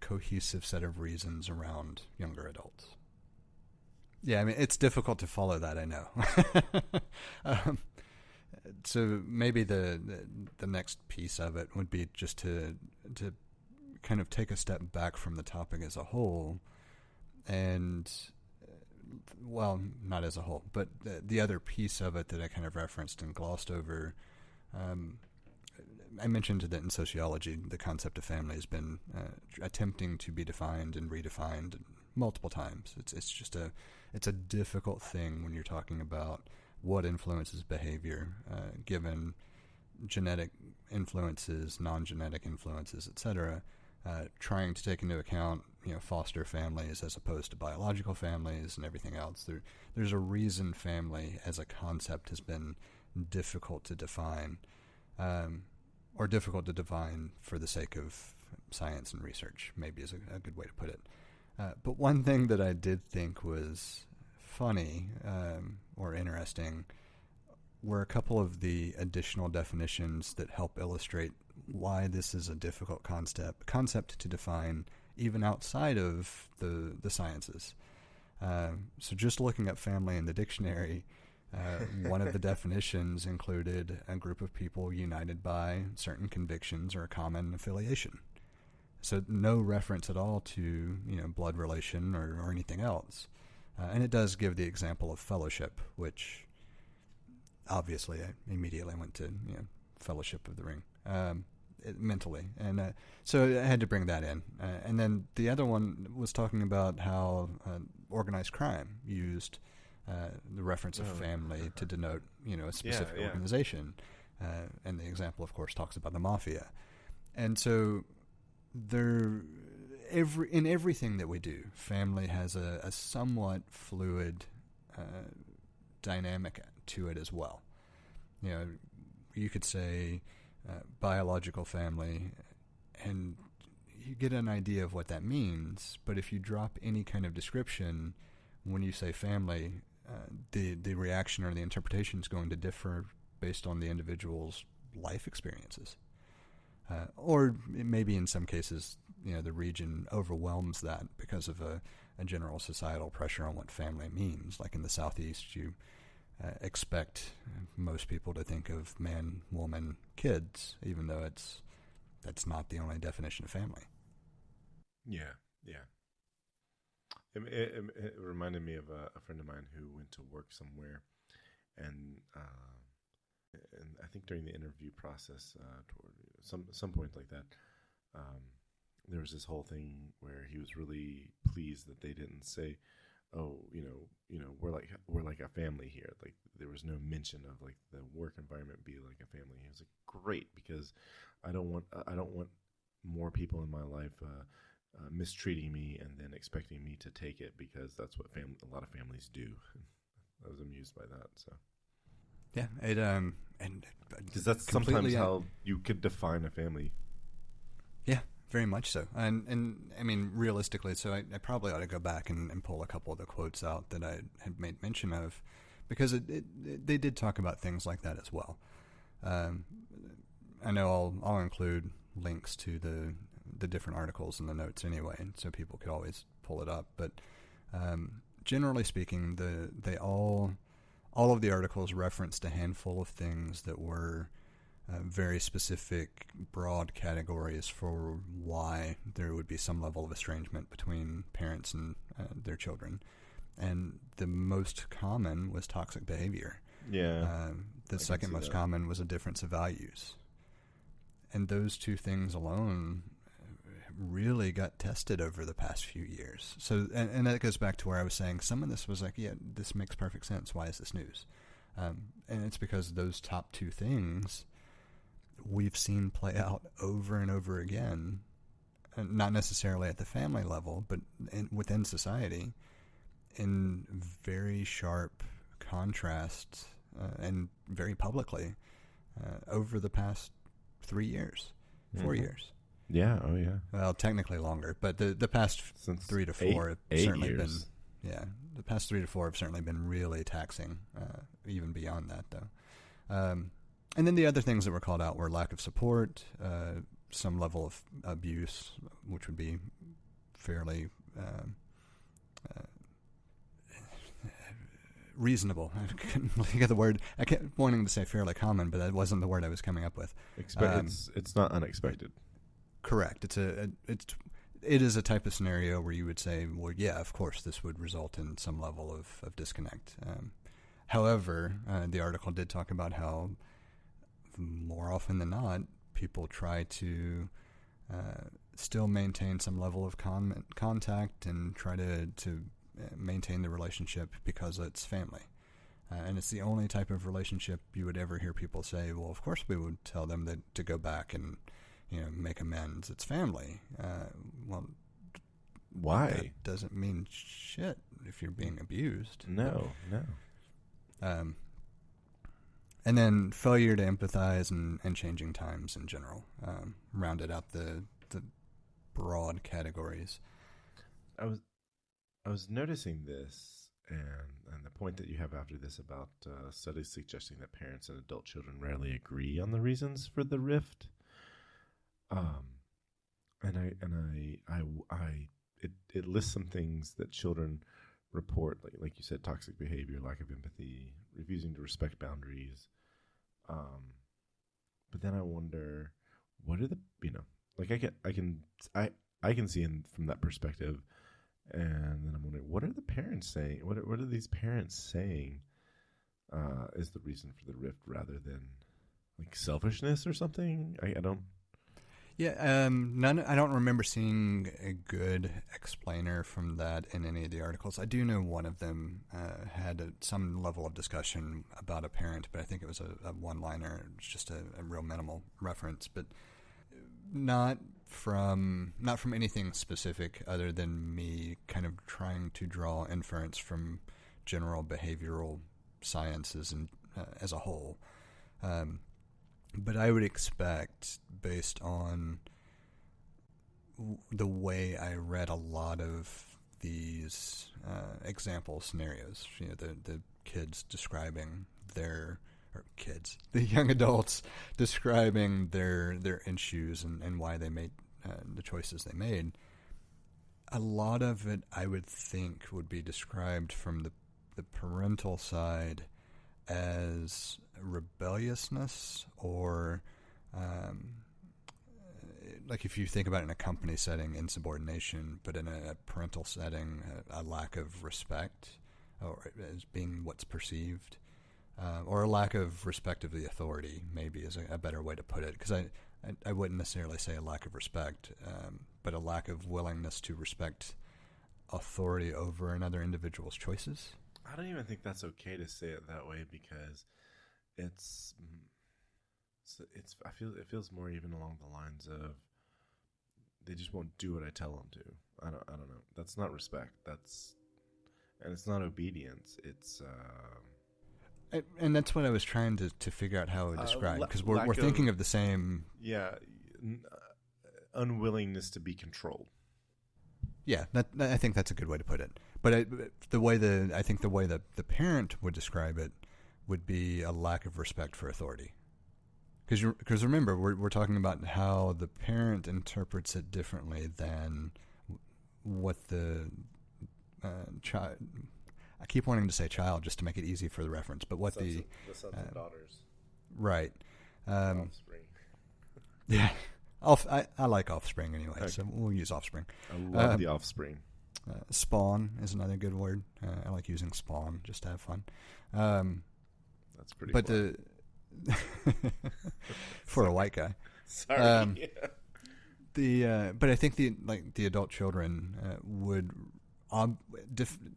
Speaker 2: cohesive set of reasons around younger adults. Yeah, I mean, it's difficult to follow that, I know. So maybe the next piece of it would be just to kind of take a step back from the topic as a whole, and well, not as a whole, but the other piece of it that I kind of referenced and glossed over. I mentioned that in sociology, the concept of family has been attempting to be defined and redefined multiple times. It's a difficult thing when you're talking about what influences behavior, given genetic influences, non-genetic influences, etc. Trying to take into account, foster families as opposed to biological families and everything else. There's a reason family as a concept has been difficult to define, or difficult to define for the sake of science and research, maybe is a good way to put it. But one thing that I did think was funny or interesting were a couple of the additional definitions that help illustrate why this is a difficult concept to define even outside of the sciences. So just looking up family in the dictionary, one of the definitions included a group of people united by certain convictions or a common affiliation. So no reference at all to blood relation or anything else. And it does give the example of fellowship, which obviously I immediately went to Fellowship of the Ring mentally. And so I had to bring that in. And then the other one was talking about how organized crime used the reference of family to denote a specific organization. And the example, of course, talks about the mafia. And so in everything that we do, family has a somewhat fluid dynamic to it as well. You could say biological family, and you get an idea of what that means. But if you drop any kind of description when you say family, the reaction or the interpretation is going to differ based on the individual's life experiences. Or maybe in some cases, the region overwhelms that because of a general societal pressure on what family means. Like in the Southeast, you expect most people to think of man, woman, kids, even though that's not the only definition of family.
Speaker 1: Yeah. It reminded me of a friend of mine who went to work somewhere, and I think during the interview process, toward some point like that, there was this whole thing where he was really pleased that they didn't say oh, we're like a family here. Like there was no mention of like the work environment be like a family. It was like great because I don't want more people in my life mistreating me and then expecting me to take it because that's what a lot of families do. I was amused by that. So
Speaker 2: yeah, it and
Speaker 1: because that's sometimes how you could define a family.
Speaker 2: Yeah, very much so. And I mean, realistically, so I probably ought to go back and pull a couple of the quotes out that I had made mention of, because they did talk about things like that as well. I know I'll include links to the different articles in the notes anyway, so people could always pull it up. But generally speaking, all of the articles referenced a handful of things that were very specific, broad categories for why there would be some level of estrangement between parents and their children. And the most common was toxic behavior.
Speaker 1: Yeah.
Speaker 2: The second most common was a difference of values. And those two things alone really got tested over the past few years. So, and that goes back to where I was saying some of this was like, yeah, this makes perfect sense. Why is this news? And it's because those top two things we've seen play out over and over again, and not necessarily at the family level, but within society, in very sharp contrast and very publicly over the past 3 years, 4 years.
Speaker 1: Yeah. Oh, yeah.
Speaker 2: Well, technically longer, but the past
Speaker 1: Since
Speaker 2: 3 to 4 have certainly
Speaker 1: years.
Speaker 2: been. Yeah, the past 3 to 4 have certainly been really taxing. Even beyond that, though. And then the other things that were called out were lack of support, some level of abuse, which would be fairly reasonable. I couldn't think of the word. I kept wanting to say fairly common, but that wasn't the word I was coming up with.
Speaker 1: It's not unexpected.
Speaker 2: Correct. It is a type of scenario where you would say, well, yeah, of course, this would result in some level of disconnect. However, the article did talk about how more often than not, people try to still maintain some level of contact and try to maintain the relationship because it's family. And it's the only type of relationship you would ever hear people say, well, of course we would tell them that to go back and make amends. It's family. Well,
Speaker 1: why?
Speaker 2: That doesn't mean shit if you're being abused.
Speaker 1: No.
Speaker 2: And then failure to empathize and changing times in general rounded out the broad categories.
Speaker 1: I was noticing this, and the point that you have after this about studies suggesting that parents and adult children rarely agree on the reasons for the rift. It lists some things that children report, like you said, toxic behavior, lack of empathy, refusing to respect boundaries. But then I wonder, what are the I can see from that perspective, and then I'm wondering, what are the parents saying? What are these parents saying is the reason for the rift, rather than like selfishness or something? I don't.
Speaker 2: Yeah, I don't remember seeing a good explainer from that in any of the articles. I do know one of them had some level of discussion about a parent, but I think it was a one-liner. It was just a real minimal reference, but not from anything specific other than me kind of trying to draw inference from general behavioral sciences and as a whole. But I would expect, based on the way I read a lot of these example scenarios, the kids describing the young adults describing their issues and why they made the choices they made, a lot of it I would think would be described from the parental side as rebelliousness, or like if you think about it in a company setting, insubordination, but in a parental setting, a lack of respect, or as being what's perceived, or a lack of respect of the authority, maybe is a better way to put it, because I wouldn't necessarily say a lack of respect, but a lack of willingness to respect authority over another individual's choices.
Speaker 1: I don't even think that's okay to say it that way, because it's I feel it feels more even along the lines of they just won't do what I tell them to. I don't know. That's not respect. And it's not obedience. It's
Speaker 2: and that's what I was trying to figure out how to describe, because we're thinking of the same.
Speaker 1: Yeah, unwillingness to be controlled.
Speaker 2: Yeah, I think that's a good way to put it. But I think the way that the parent would describe it would be a lack of respect for authority. Because remember, we're talking about how the parent interprets it differently than what the child. I keep wanting to say child just to make it easy for the reference, but what the
Speaker 1: sons and daughters,
Speaker 2: right?
Speaker 1: Offspring.
Speaker 2: Yeah, I like offspring anyway, okay. So we'll use offspring.
Speaker 1: I love the offspring.
Speaker 2: Spawn is another good word. I like using spawn just to have fun.
Speaker 1: That's pretty. But
Speaker 2: cool. For a white guy.
Speaker 1: Sorry.
Speaker 2: But I think the adult children would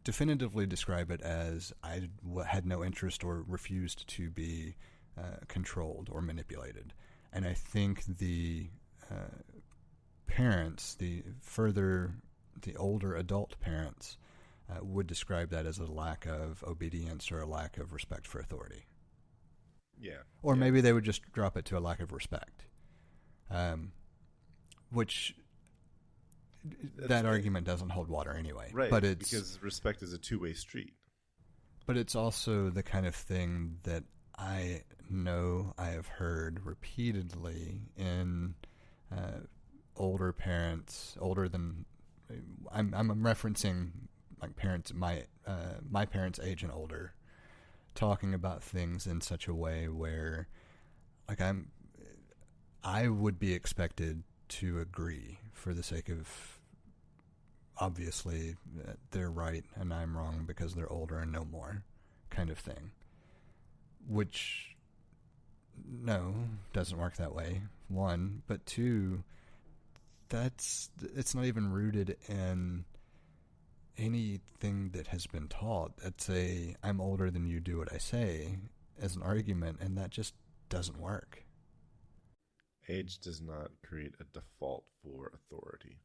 Speaker 2: definitively describe it as I had no interest or refused to be controlled or manipulated, and I think the parents, the older adult parents, would describe that as a lack of obedience or a lack of respect for authority.
Speaker 1: Yeah.
Speaker 2: Or maybe they would just drop it to a lack of respect. Which that argument doesn't hold water anyway.
Speaker 1: Right,
Speaker 2: but it's,
Speaker 1: because respect is a two-way street.
Speaker 2: But it's also the kind of thing that I know I have heard repeatedly in older parents, older than... I'm referencing like parents, my parents' age and older, talking about things in such a way where, like, I would be expected to agree for the sake of, obviously, they're right and I'm wrong because they're older and know more, kind of thing. Which, no, doesn't work that way, one. But two, it's not even rooted in anything that has been taught. It's I'm older than you, do what I say, as an argument, and that just doesn't work.
Speaker 1: Age does not create a default for authority.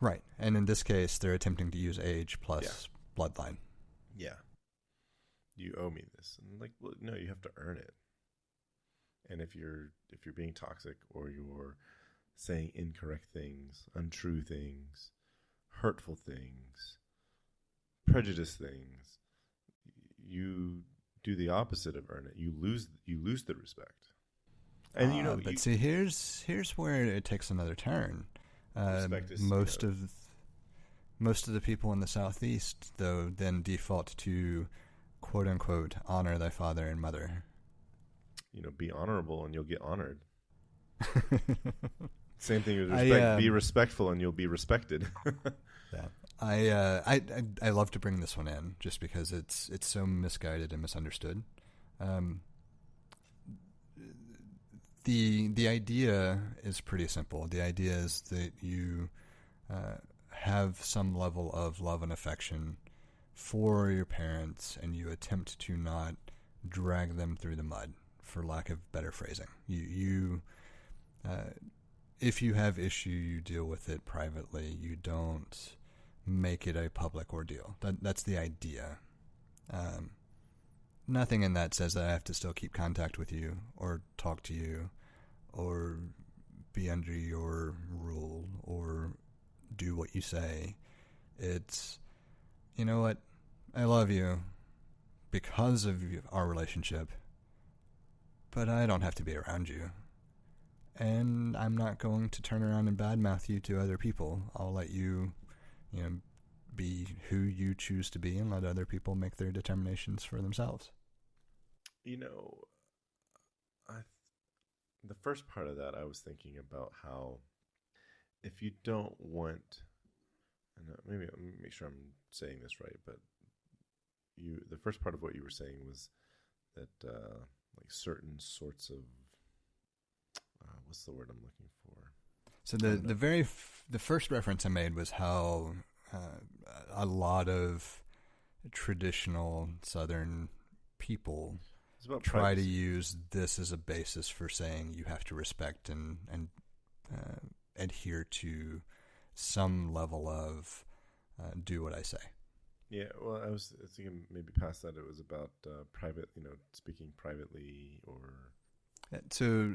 Speaker 2: Right, and in this case, they're attempting to use age plus bloodline.
Speaker 1: Yeah. You owe me this. And like, well, no, you have to earn it. And if you're being toxic, or you're saying incorrect things, untrue things, hurtful things, prejudice things, you do the opposite of earn it. You lose the respect. And
Speaker 2: but see, here's where it takes another turn.
Speaker 1: Respect is,
Speaker 2: most of the people in the Southeast, though, then default to quote unquote honor thy father and mother.
Speaker 1: Be honorable and you'll get honored. Same thing with respect. Be respectful and you'll be respected.
Speaker 2: Yeah. I love to bring this one in just because it's so misguided and misunderstood. The idea is pretty simple. The idea is that you have some level of love and affection for your parents, and you attempt to not drag them through the mud, for lack of better phrasing. You if you have issue, you deal with it privately. You don't make it a public ordeal. That's the idea. Nothing in that says that I have to still keep contact with you or talk to you or be under your rule or do what you say. It's, you know what, I love you because of our relationship, but I don't have to be around you. And I'm not going to turn around and badmouth you to other people. I'll let you, be who you choose to be and let other people make their determinations for themselves.
Speaker 1: The first part of that, I was thinking about how if you don't want, and maybe let me make sure I'm saying this right, but the first part of what you were saying was that like certain sorts of what's the word I'm looking for?
Speaker 2: So the first reference I made was how a lot of traditional Southern people try to use this as a basis for saying you have to respect and adhere to some level of do what I say.
Speaker 1: Yeah, well, I was thinking maybe past that it was about private, speaking privately or...
Speaker 2: So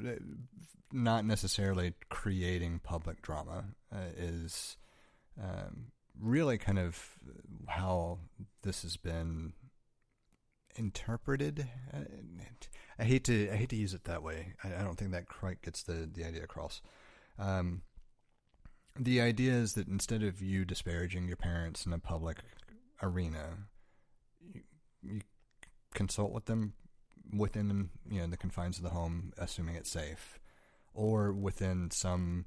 Speaker 2: not necessarily creating public drama is really kind of how this has been interpreted. I hate to use it that way. I don't think that quite gets the idea across. The idea is that instead of you disparaging your parents in a public arena, you consult with them within the confines of the home, assuming it's safe, or within some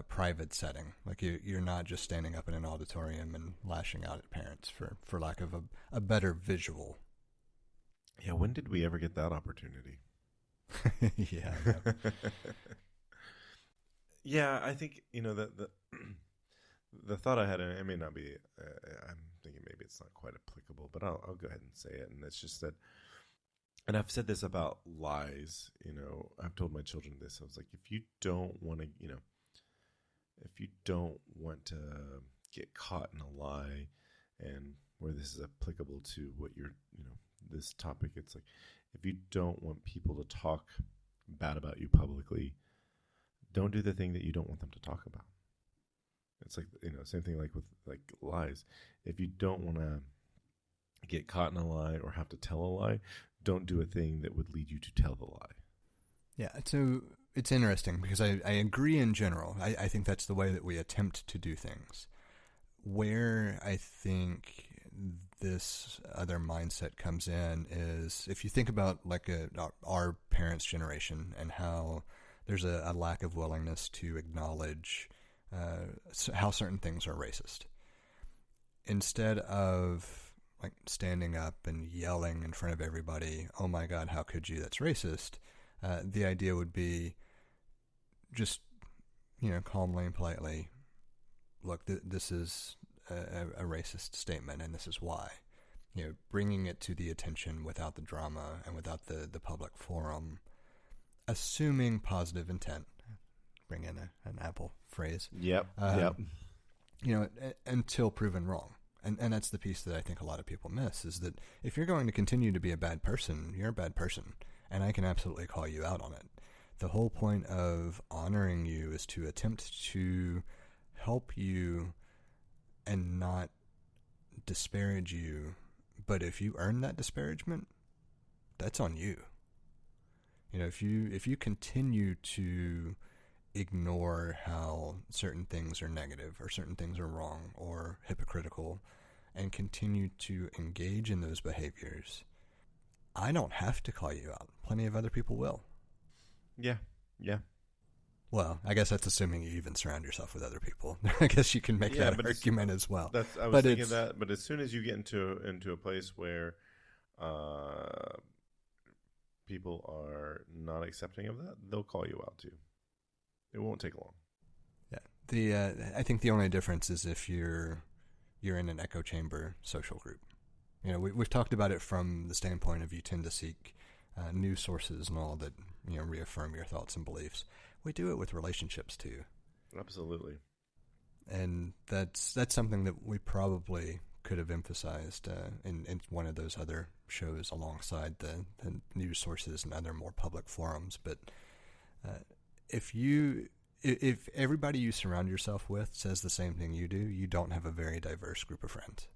Speaker 2: private setting. Like you're not just standing up in an auditorium and lashing out at parents for lack of a better visual.
Speaker 1: Yeah, when did we ever get that opportunity?
Speaker 2: Yeah.
Speaker 1: Yeah, I think, the thought I had, and it may not be, I'm thinking maybe it's not quite applicable, but I'll go ahead and say it. And it's just that, and I've said this about lies, I've told my children this. I was like, if you don't want to get caught in a lie, and where this is applicable to what you're, this topic, it's like, if you don't want people to talk bad about you publicly, don't do the thing that you don't want them to talk about. It's like, same thing like with like lies. If you don't want to get caught in a lie or have to tell a lie, don't do a thing that would lead you to tell the lie.
Speaker 2: Yeah, so it's interesting because I agree in general. I think that's the way that we attempt to do things. Where I think this other mindset comes in is if you think about like our parents' generation and how there's a lack of willingness to acknowledge how certain things are racist. Instead of like standing up and yelling in front of everybody, "Oh my God, how could you? That's racist." The idea would be just, calmly and politely, look, this is a racist statement and this is why. Bringing it to the attention without the drama and without the public forum, assuming positive intent. Bring in an Apple phrase.
Speaker 1: Yep.
Speaker 2: Until proven wrong. And that's the piece that I think a lot of people miss, is that if you're going to continue to be a bad person, you're a bad person. And I can absolutely call you out on it. The whole point of honoring you is to attempt to help you and not disparage you. But if you earn that disparagement, that's on you. If you continue to ignore how certain things are negative or certain things are wrong or hypocritical and continue to engage in those behaviors, I don't have to call you out. Plenty of other people will.
Speaker 1: Yeah.
Speaker 2: Well, I guess that's assuming you even surround yourself with other people. I guess you can make that argument as well.
Speaker 1: I was thinking that, but as soon as you get into a place where people are not accepting of that, they'll call you out too. It won't take long.
Speaker 2: Yeah. I think the only difference is if you're in an echo chamber social group. We've talked about it from the standpoint of you tend to seek news sources and all that reaffirm your thoughts and beliefs. We do it with relationships too.
Speaker 1: Absolutely.
Speaker 2: And that's something that we probably could have emphasized in one of those other shows alongside the news sources and other more public forums. But if everybody you surround yourself with says the same thing you do, you don't have a very diverse group of friends.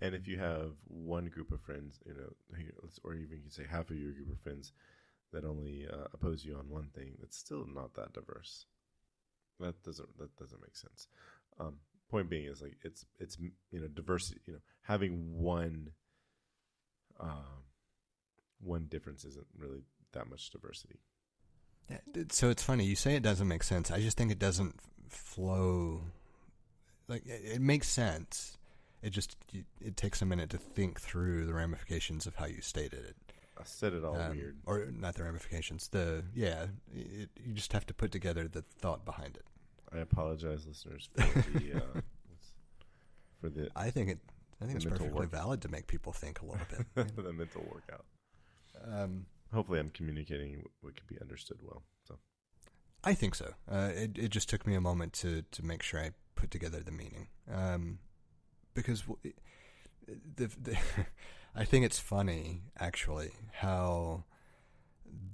Speaker 1: And if you have one group of friends, or even you can say half of your group of friends that only oppose you on one thing, that's still not that diverse. That doesn't make sense. Point being is like it's diversity. Having one difference isn't really that much diversity.
Speaker 2: Yeah, so it's funny you say it doesn't make sense. I just think it doesn't flow. Like it makes sense. It takes a minute to think through the ramifications of how you stated it.
Speaker 1: I said it all weird.
Speaker 2: Or not the ramifications. You just have to put together the thought behind it.
Speaker 1: I apologize, listeners, for the for the.
Speaker 2: I think it's perfectly valid to make people think a little bit.
Speaker 1: The mental workout. Hopefully, I'm communicating what can be understood well. So,
Speaker 2: I think so. It just took me a moment to make sure I put together the meaning, because I think it's funny actually how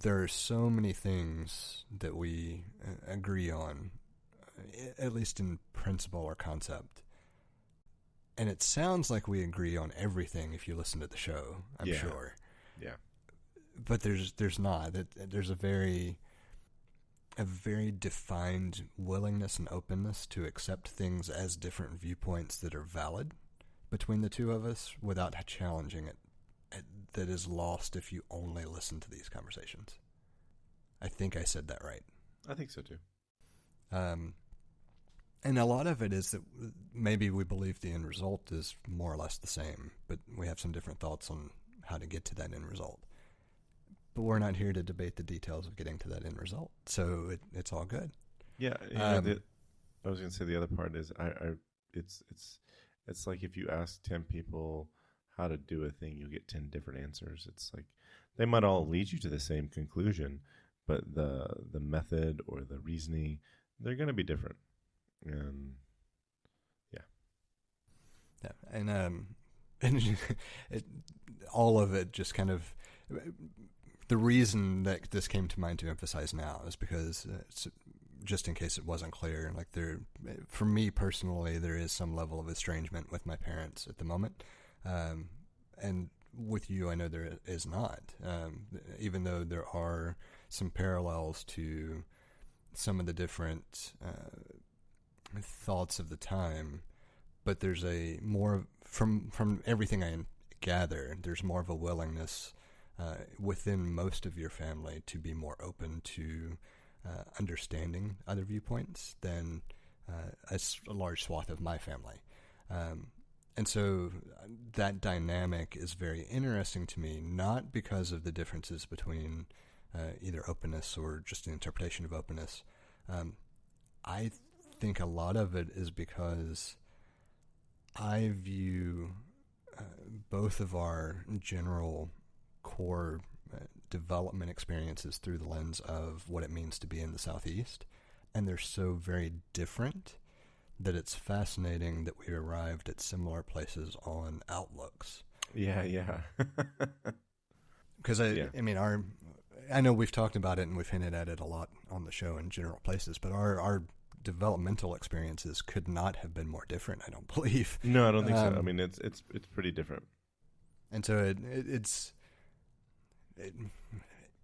Speaker 2: there are so many things that we agree on, at least in principle or concept. And it sounds like we agree on everything if you listen to the show, I'm sure.
Speaker 1: Yeah.
Speaker 2: But there's not. There's a very defined willingness and openness to accept things as different viewpoints that are valid between the two of us without challenging it. That is lost if you only listen to these conversations. I think I said that right.
Speaker 1: I think so too.
Speaker 2: And a lot of it is that maybe we believe the end result is more or less the same, but we have some different thoughts on how to get to that end result. But we're not here to debate the details of getting to that end result, so it's all good.
Speaker 1: Yeah, I was going to say the other part is it's like if you ask 10 people how to do a thing, you get 10 different answers. It's like they might all lead you to the same conclusion, but the method or the reasoning, they're going to be different. And
Speaker 2: and all of it just kind of, the reason that this came to mind to emphasize now is because just in case it wasn't clear, like for me personally, there is some level of estrangement with my parents at the moment. And with you, I know there is not, even though there are some parallels to some of the different thoughts of the time, but there's a more, from everything I gather, there's more of a willingness within most of your family to be more open to understanding other viewpoints than a large swath of my family. And so that dynamic is very interesting to me, not because of the differences between either openness or just the interpretation of openness. I think a lot of it is because I view both of our general core development experiences through the lens of what it means to be in the Southeast, and they're so very different that it's fascinating that we arrived at similar places on outlooks.
Speaker 1: Yeah.
Speaker 2: Because I mean, I know we've talked about it and we've hinted at it a lot on the show in general places, but our developmental experiences could not have been more different, I don't believe.
Speaker 1: No, I don't think so. I mean, it's pretty different.
Speaker 2: And so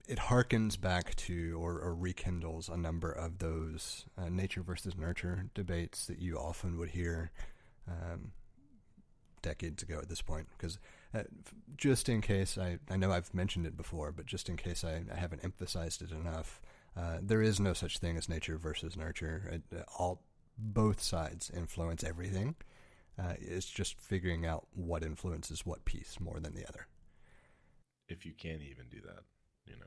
Speaker 2: it harkens back to or rekindles a number of those nature versus nurture debates that you often would hear decades ago at this point. Because just in case, I know I've mentioned it before, but just in case I haven't emphasized it enough, there is no such thing as nature versus nurture. Both sides influence everything. It's just figuring out what influences what piece more than the other.
Speaker 1: If you can even do that, you know.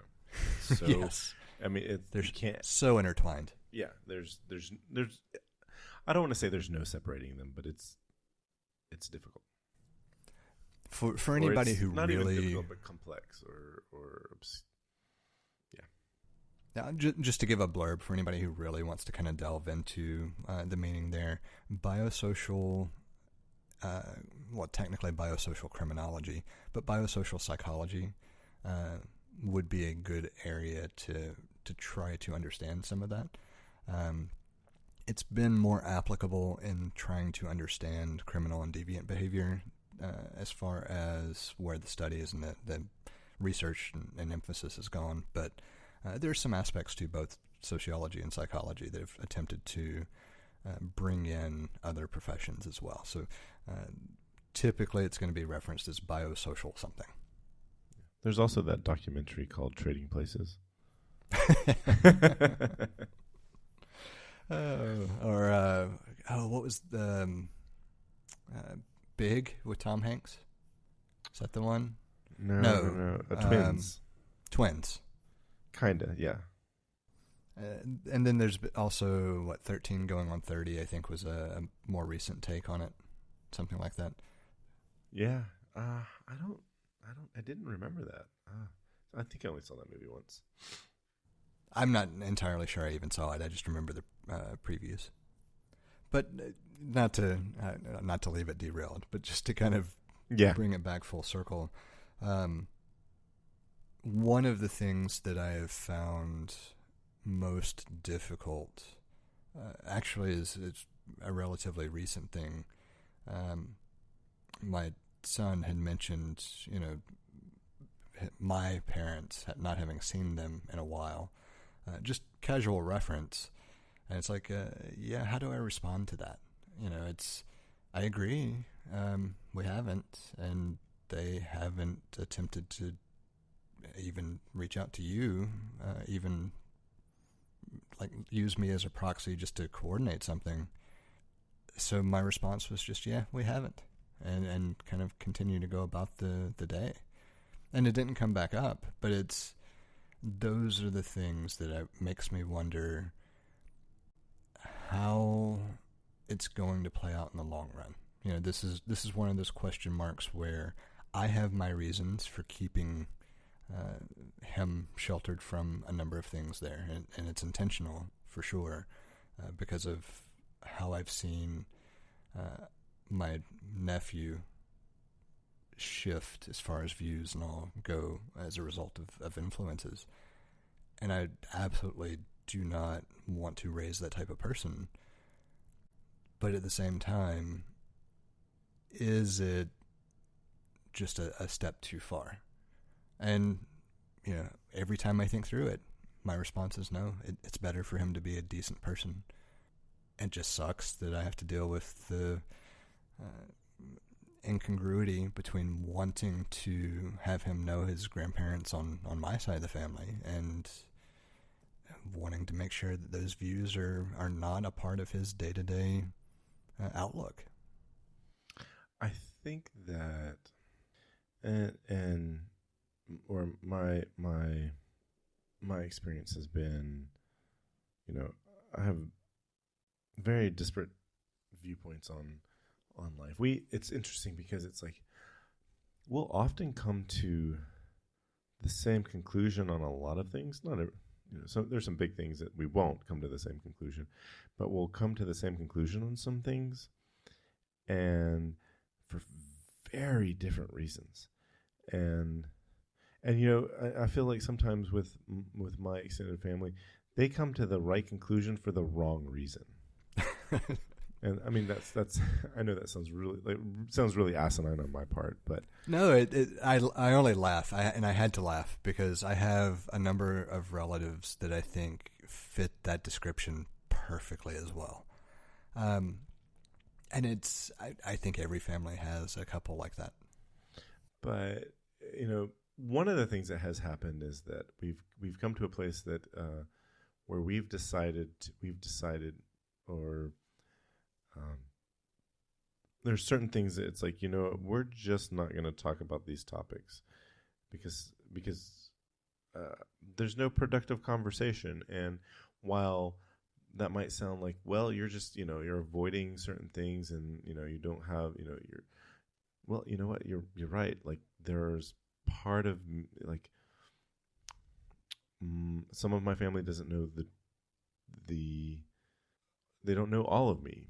Speaker 1: So,
Speaker 2: yes.
Speaker 1: I mean,
Speaker 2: they're
Speaker 1: can't,
Speaker 2: so intertwined.
Speaker 1: Yeah, there's. I don't want to say there's no separating them, but it's difficult.
Speaker 2: For anybody who
Speaker 1: not
Speaker 2: really
Speaker 1: even difficult, but complex or yeah.
Speaker 2: Now, just to give a blurb for anybody who really wants to kind of delve into the meaning there, biosocial. Well, technically biosocial criminology, but biosocial psychology would be a good area to try to understand some of that. It's been more applicable in trying to understand criminal and deviant behavior as far as where the studies and the research and emphasis has gone, but there's some aspects to both sociology and psychology that have attempted to bring in other professions as well. So typically it's going to be referenced as biosocial something.
Speaker 1: There's also that documentary called Trading Places. What was the Big with Tom Hanks? Is that the one?
Speaker 2: No.
Speaker 1: Twins.
Speaker 2: Twins.
Speaker 1: Kinda, yeah.
Speaker 2: And then there's also 13 going on 30, I think, was a more recent take on it. something like that.
Speaker 1: Yeah. I didn't remember that. I think I only saw that movie once.
Speaker 2: I'm not entirely sure I even saw it. I just remember the previews. But not to leave it derailed, but just to kind of bring it back full circle. One of the things that I have found most difficult, actually, is a relatively recent thing. My son had mentioned, my parents not having seen them in a while, just casual reference. And it's like, how do I respond to that? I agree. We haven't, and they haven't attempted to even reach out to you, even like use me as a proxy just to coordinate something. So my response was just, we haven't, and kind of continue to go about the day. And it didn't come back up, but those are the things that makes me wonder how it's going to play out in the long run. This is one of those question marks where I have my reasons for keeping him sheltered from a number of things there, and it's intentional for sure, because of how I've seen my nephew shift as far as views and all go as a result of influences. And I absolutely do not want to raise that type of person. But at the same time, is it just a step too far? And, every time I think through it, my response is no. It's better for him to be a decent person. It just sucks that I have to deal with the incongruity between wanting to have him know his grandparents on my side of the family and wanting to make sure that those views are not a part of his day-to-day outlook.
Speaker 1: I think that, or my experience has been, I have very disparate viewpoints on life. It's interesting because it's like we'll often come to the same conclusion on a lot of things. So there's some big things that we won't come to the same conclusion, but we'll come to the same conclusion on some things, and for very different reasons. And I feel like sometimes with my extended family, they come to the right conclusion for the wrong reason. And I mean that's I know that sounds really asinine on my part, but
Speaker 2: no, I only laugh, and I had to laugh because I have a number of relatives that I think fit that description perfectly as well. And I think every family has a couple like that. But
Speaker 1: one of the things that has happened is that we've come to a place that where we've decided or there's certain things that it's like, we're just not going to talk about these topics because there's no productive conversation. And while that might sound like, well, you're just, you're avoiding certain things and, you don't have, well, you know what, you're right. Like there's part of like, some of my family doesn't know they don't know all of me,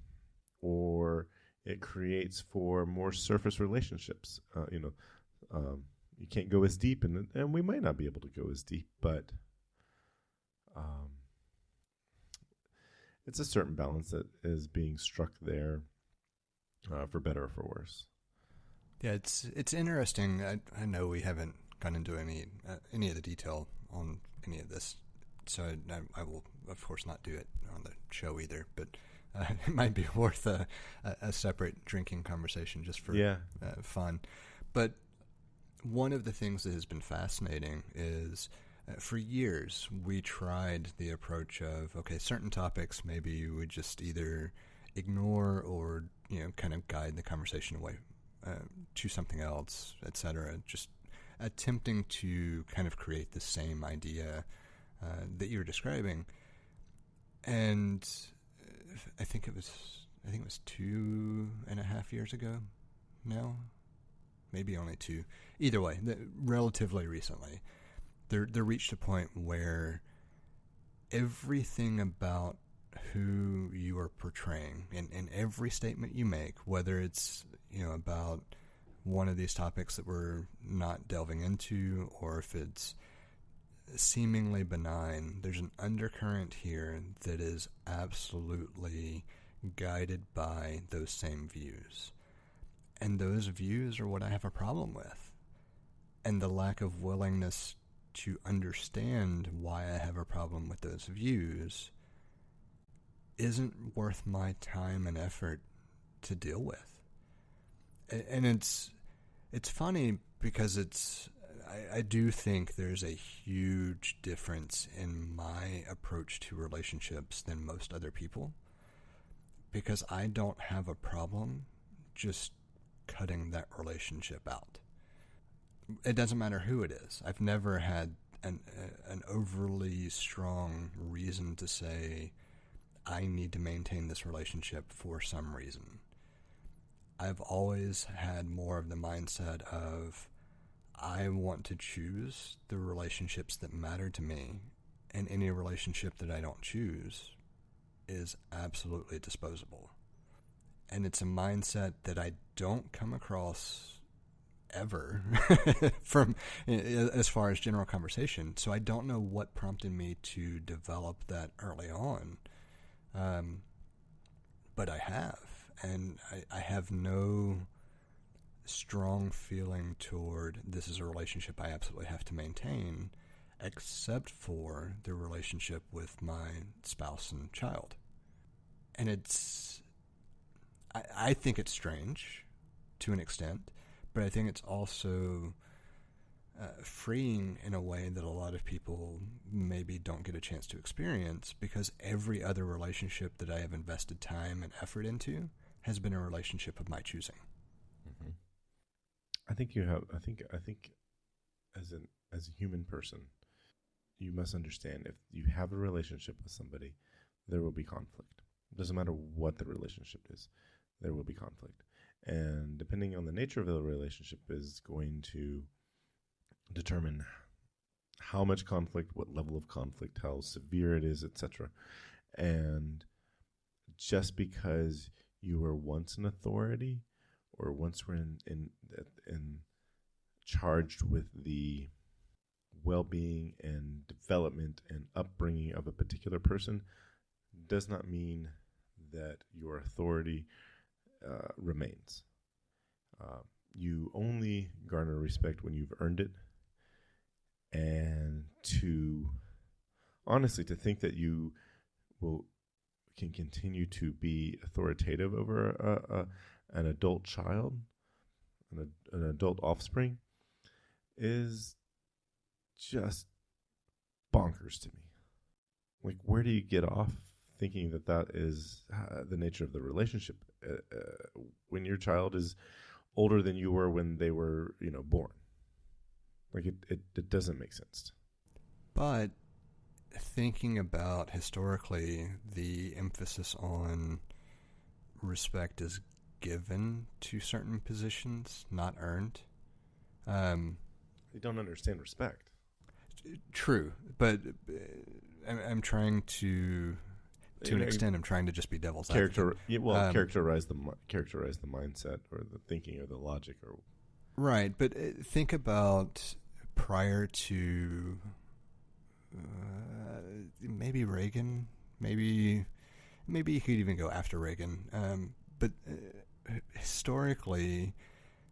Speaker 1: or it creates for more surface relationships. You can't go as deep, and we might not be able to go as deep, but it's a certain balance that is being struck there, for better or for worse.
Speaker 2: Yeah, it's interesting. I know we haven't gone into any of the detail on any of this, so I will of course not do it on the show either. But it might be worth a separate drinking conversation just for fun. But one of the things that has been fascinating is for years we tried the approach of, okay, certain topics maybe you would just either ignore or kind of guide the conversation away to something else, etc. Just attempting to kind of create the same idea that you were describing. And I think it was 2.5 years ago now. Maybe only 2. Either way, relatively recently, there reached a point where everything about who you are portraying in every statement you make, whether it's about one of these topics that we're not delving into, or if it's seemingly benign, there's an undercurrent here that is absolutely guided by those same views. And those views are what I have a problem with. And the lack of willingness to understand why I have a problem with those views isn't worth my time and effort to deal with. And it's funny because I do think there's a huge difference in my approach to relationships than most other people, because I don't have a problem just cutting that relationship out. It doesn't matter who it is. I've never had an overly strong reason to say I need to maintain this relationship for some reason. I've always had more of the mindset of I want to choose the relationships that matter to me, and any relationship that I don't choose is absolutely disposable. And it's a mindset that I don't come across ever from as far as general conversation. So I don't know what prompted me to develop that early on. But I have, and I have no strong feeling toward this is a relationship I absolutely have to maintain, except for the relationship with my spouse and child. And I think it's strange to an extent, but I think it's also freeing in a way that a lot of people maybe don't get a chance to experience, because every other relationship that I have invested time and effort into has been a relationship of my choosing.
Speaker 1: Mm-hmm. I think as a human person, you must understand, if you have a relationship with somebody, there will be conflict. It doesn't matter what the relationship is, there will be conflict. And depending on the nature of the relationship is going to determine how much conflict, what level of conflict, how severe it is, etc. And just because you were once an authority, or once were in charged with the well-being and development and upbringing of a particular person, does not mean that your authority remains. You only garner respect when you've earned it. And to honestly, to think that you can continue to be authoritative over an adult child, an adult offspring, is just bonkers to me. Like, where do you get off thinking that is the nature of the relationship when your child is older than you were when they were, born? Like, it doesn't make sense.
Speaker 2: But thinking about historically, the emphasis on respect is given to certain positions, not earned.
Speaker 1: They don't understand respect.
Speaker 2: True, but I'm trying to an extent, I'm trying to just be devil's advocate.
Speaker 1: Characterize the mindset or the thinking or the logic, or
Speaker 2: right. But think about prior to maybe Reagan, maybe you could even go after Reagan. But historically,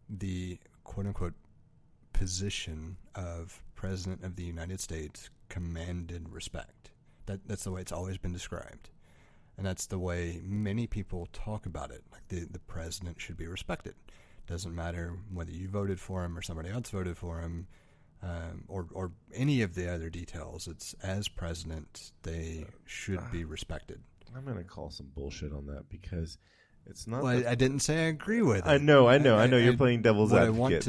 Speaker 2: the quote unquote position of President of the United States commanded respect. That's the way it's always been described. And that's the way many people talk about it. Like the president should be respected. Doesn't matter whether you voted for him or somebody else voted for him, or any of the other details. It's, as president, they should be respected.
Speaker 1: I'm going to call some bullshit on that, because it's not.
Speaker 2: Well, I didn't say I agree with it.
Speaker 1: I know. You're playing devil's advocate.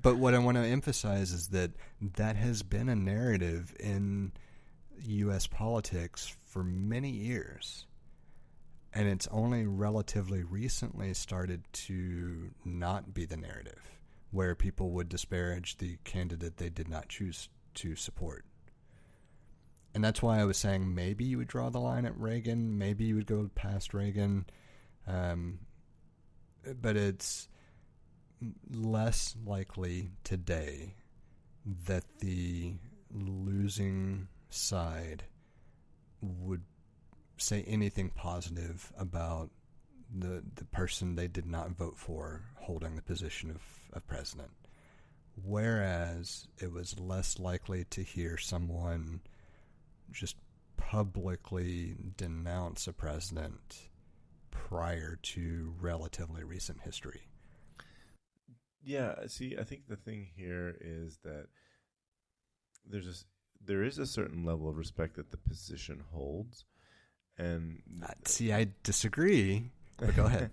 Speaker 2: But what I want to emphasize is that has been a narrative in U.S. politics for many years. And it's only relatively recently started to not be the narrative, where people would disparage the candidate they did not choose to support. And that's why I was saying maybe you would draw the line at Reagan, maybe you would go past Reagan, but it's less likely today that the losing side would say anything positive about the person they did not vote for holding the position of president. Whereas it was less likely to hear someone just publicly denounce a president prior to relatively recent history.
Speaker 1: Yeah, see, I think the thing here is that there is a certain level of respect that the position holds. And
Speaker 2: see, I disagree, but go ahead.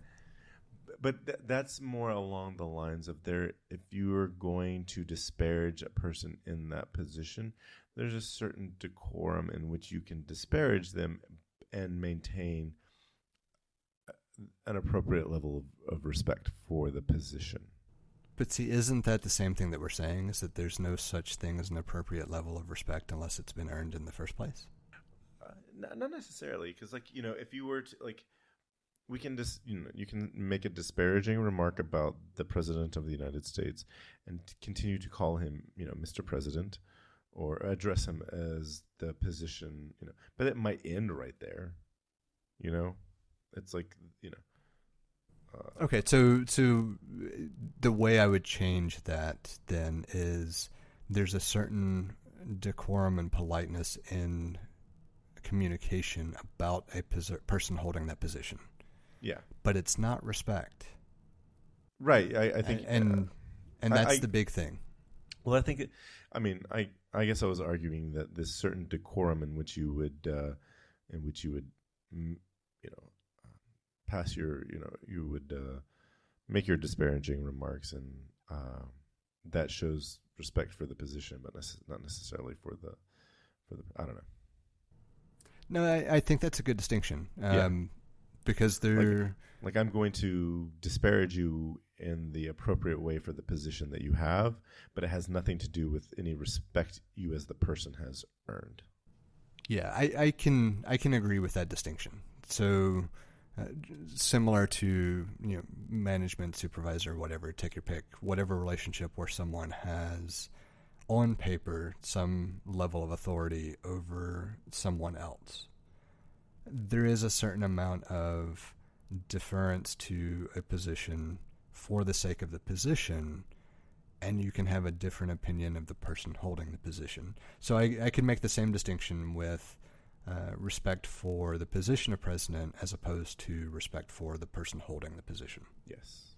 Speaker 1: But that's more along the lines of if you are going to disparage a person in that position, there's a certain decorum in which you can disparage them and maintain an appropriate level of respect for the position.
Speaker 2: But see, isn't that the same thing that we're saying, is that there's no such thing as an appropriate level of respect unless it's been earned in the first place?
Speaker 1: Not necessarily, because if you were to we can just you can make a disparaging remark about the president of the United States and continue to call him Mr. President or address him as the position but it might end right there. It's like
Speaker 2: Okay, so the way I would change that then is there's a certain decorum and politeness in communication about a person holding that position.
Speaker 1: Yeah.
Speaker 2: But it's not respect.
Speaker 1: Right. I think
Speaker 2: and that's the big thing.
Speaker 1: Well, I think I guess I was arguing that this certain decorum in which you would pass your you would make your disparaging remarks, and that shows respect for the position, but not necessarily for the I don't know.
Speaker 2: No, I think that's a good distinction. Because they're
Speaker 1: like I'm going to disparage you in the appropriate way for the position that you have, but it has nothing to do with any respect you as the person has earned.
Speaker 2: Yeah, I can agree with that distinction. So similar to management, supervisor, whatever, take your pick, whatever relationship where someone has on paper some level of authority over someone else. There is a certain amount of deference to a position for the sake of the position, and you can have a different opinion of the person holding the position. So I can make the same distinction with respect for the position of president as opposed to respect for the person holding the position.
Speaker 1: Yes.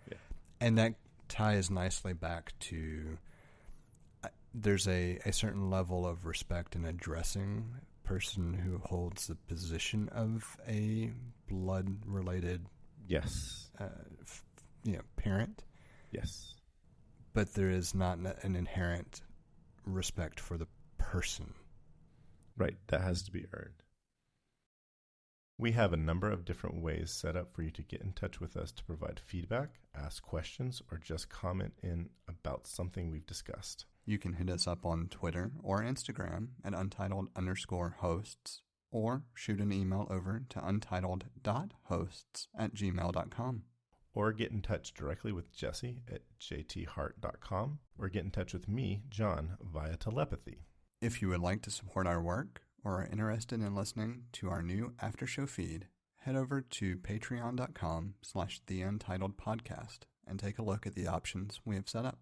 Speaker 1: Yeah.
Speaker 2: And that ties nicely back to there's a certain level of respect in addressing person who holds the position of a blood-related
Speaker 1: yes
Speaker 2: parent.
Speaker 1: Yes.
Speaker 2: But there is not an inherent respect for the person.
Speaker 1: Right, that has to be earned. We have a number of different ways set up for you to get in touch with us to provide feedback, ask questions, or just comment in about something we've discussed.
Speaker 2: You can hit us up on Twitter or Instagram at untitled_hosts, or shoot an email over to untitled.hosts@gmail.com.
Speaker 1: Or get in touch directly with Jesse at jthart.com, or get in touch with me, John, via telepathy.
Speaker 2: If you would like to support our work or are interested in listening to our new after-show feed, head over to patreon.com/theUntitledPodcast and take a look at the options we have set up.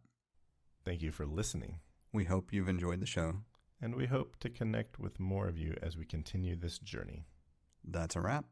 Speaker 1: Thank you for listening.
Speaker 2: We hope you've enjoyed the show.
Speaker 1: And we hope to connect with more of you as we continue this journey.
Speaker 2: That's a wrap.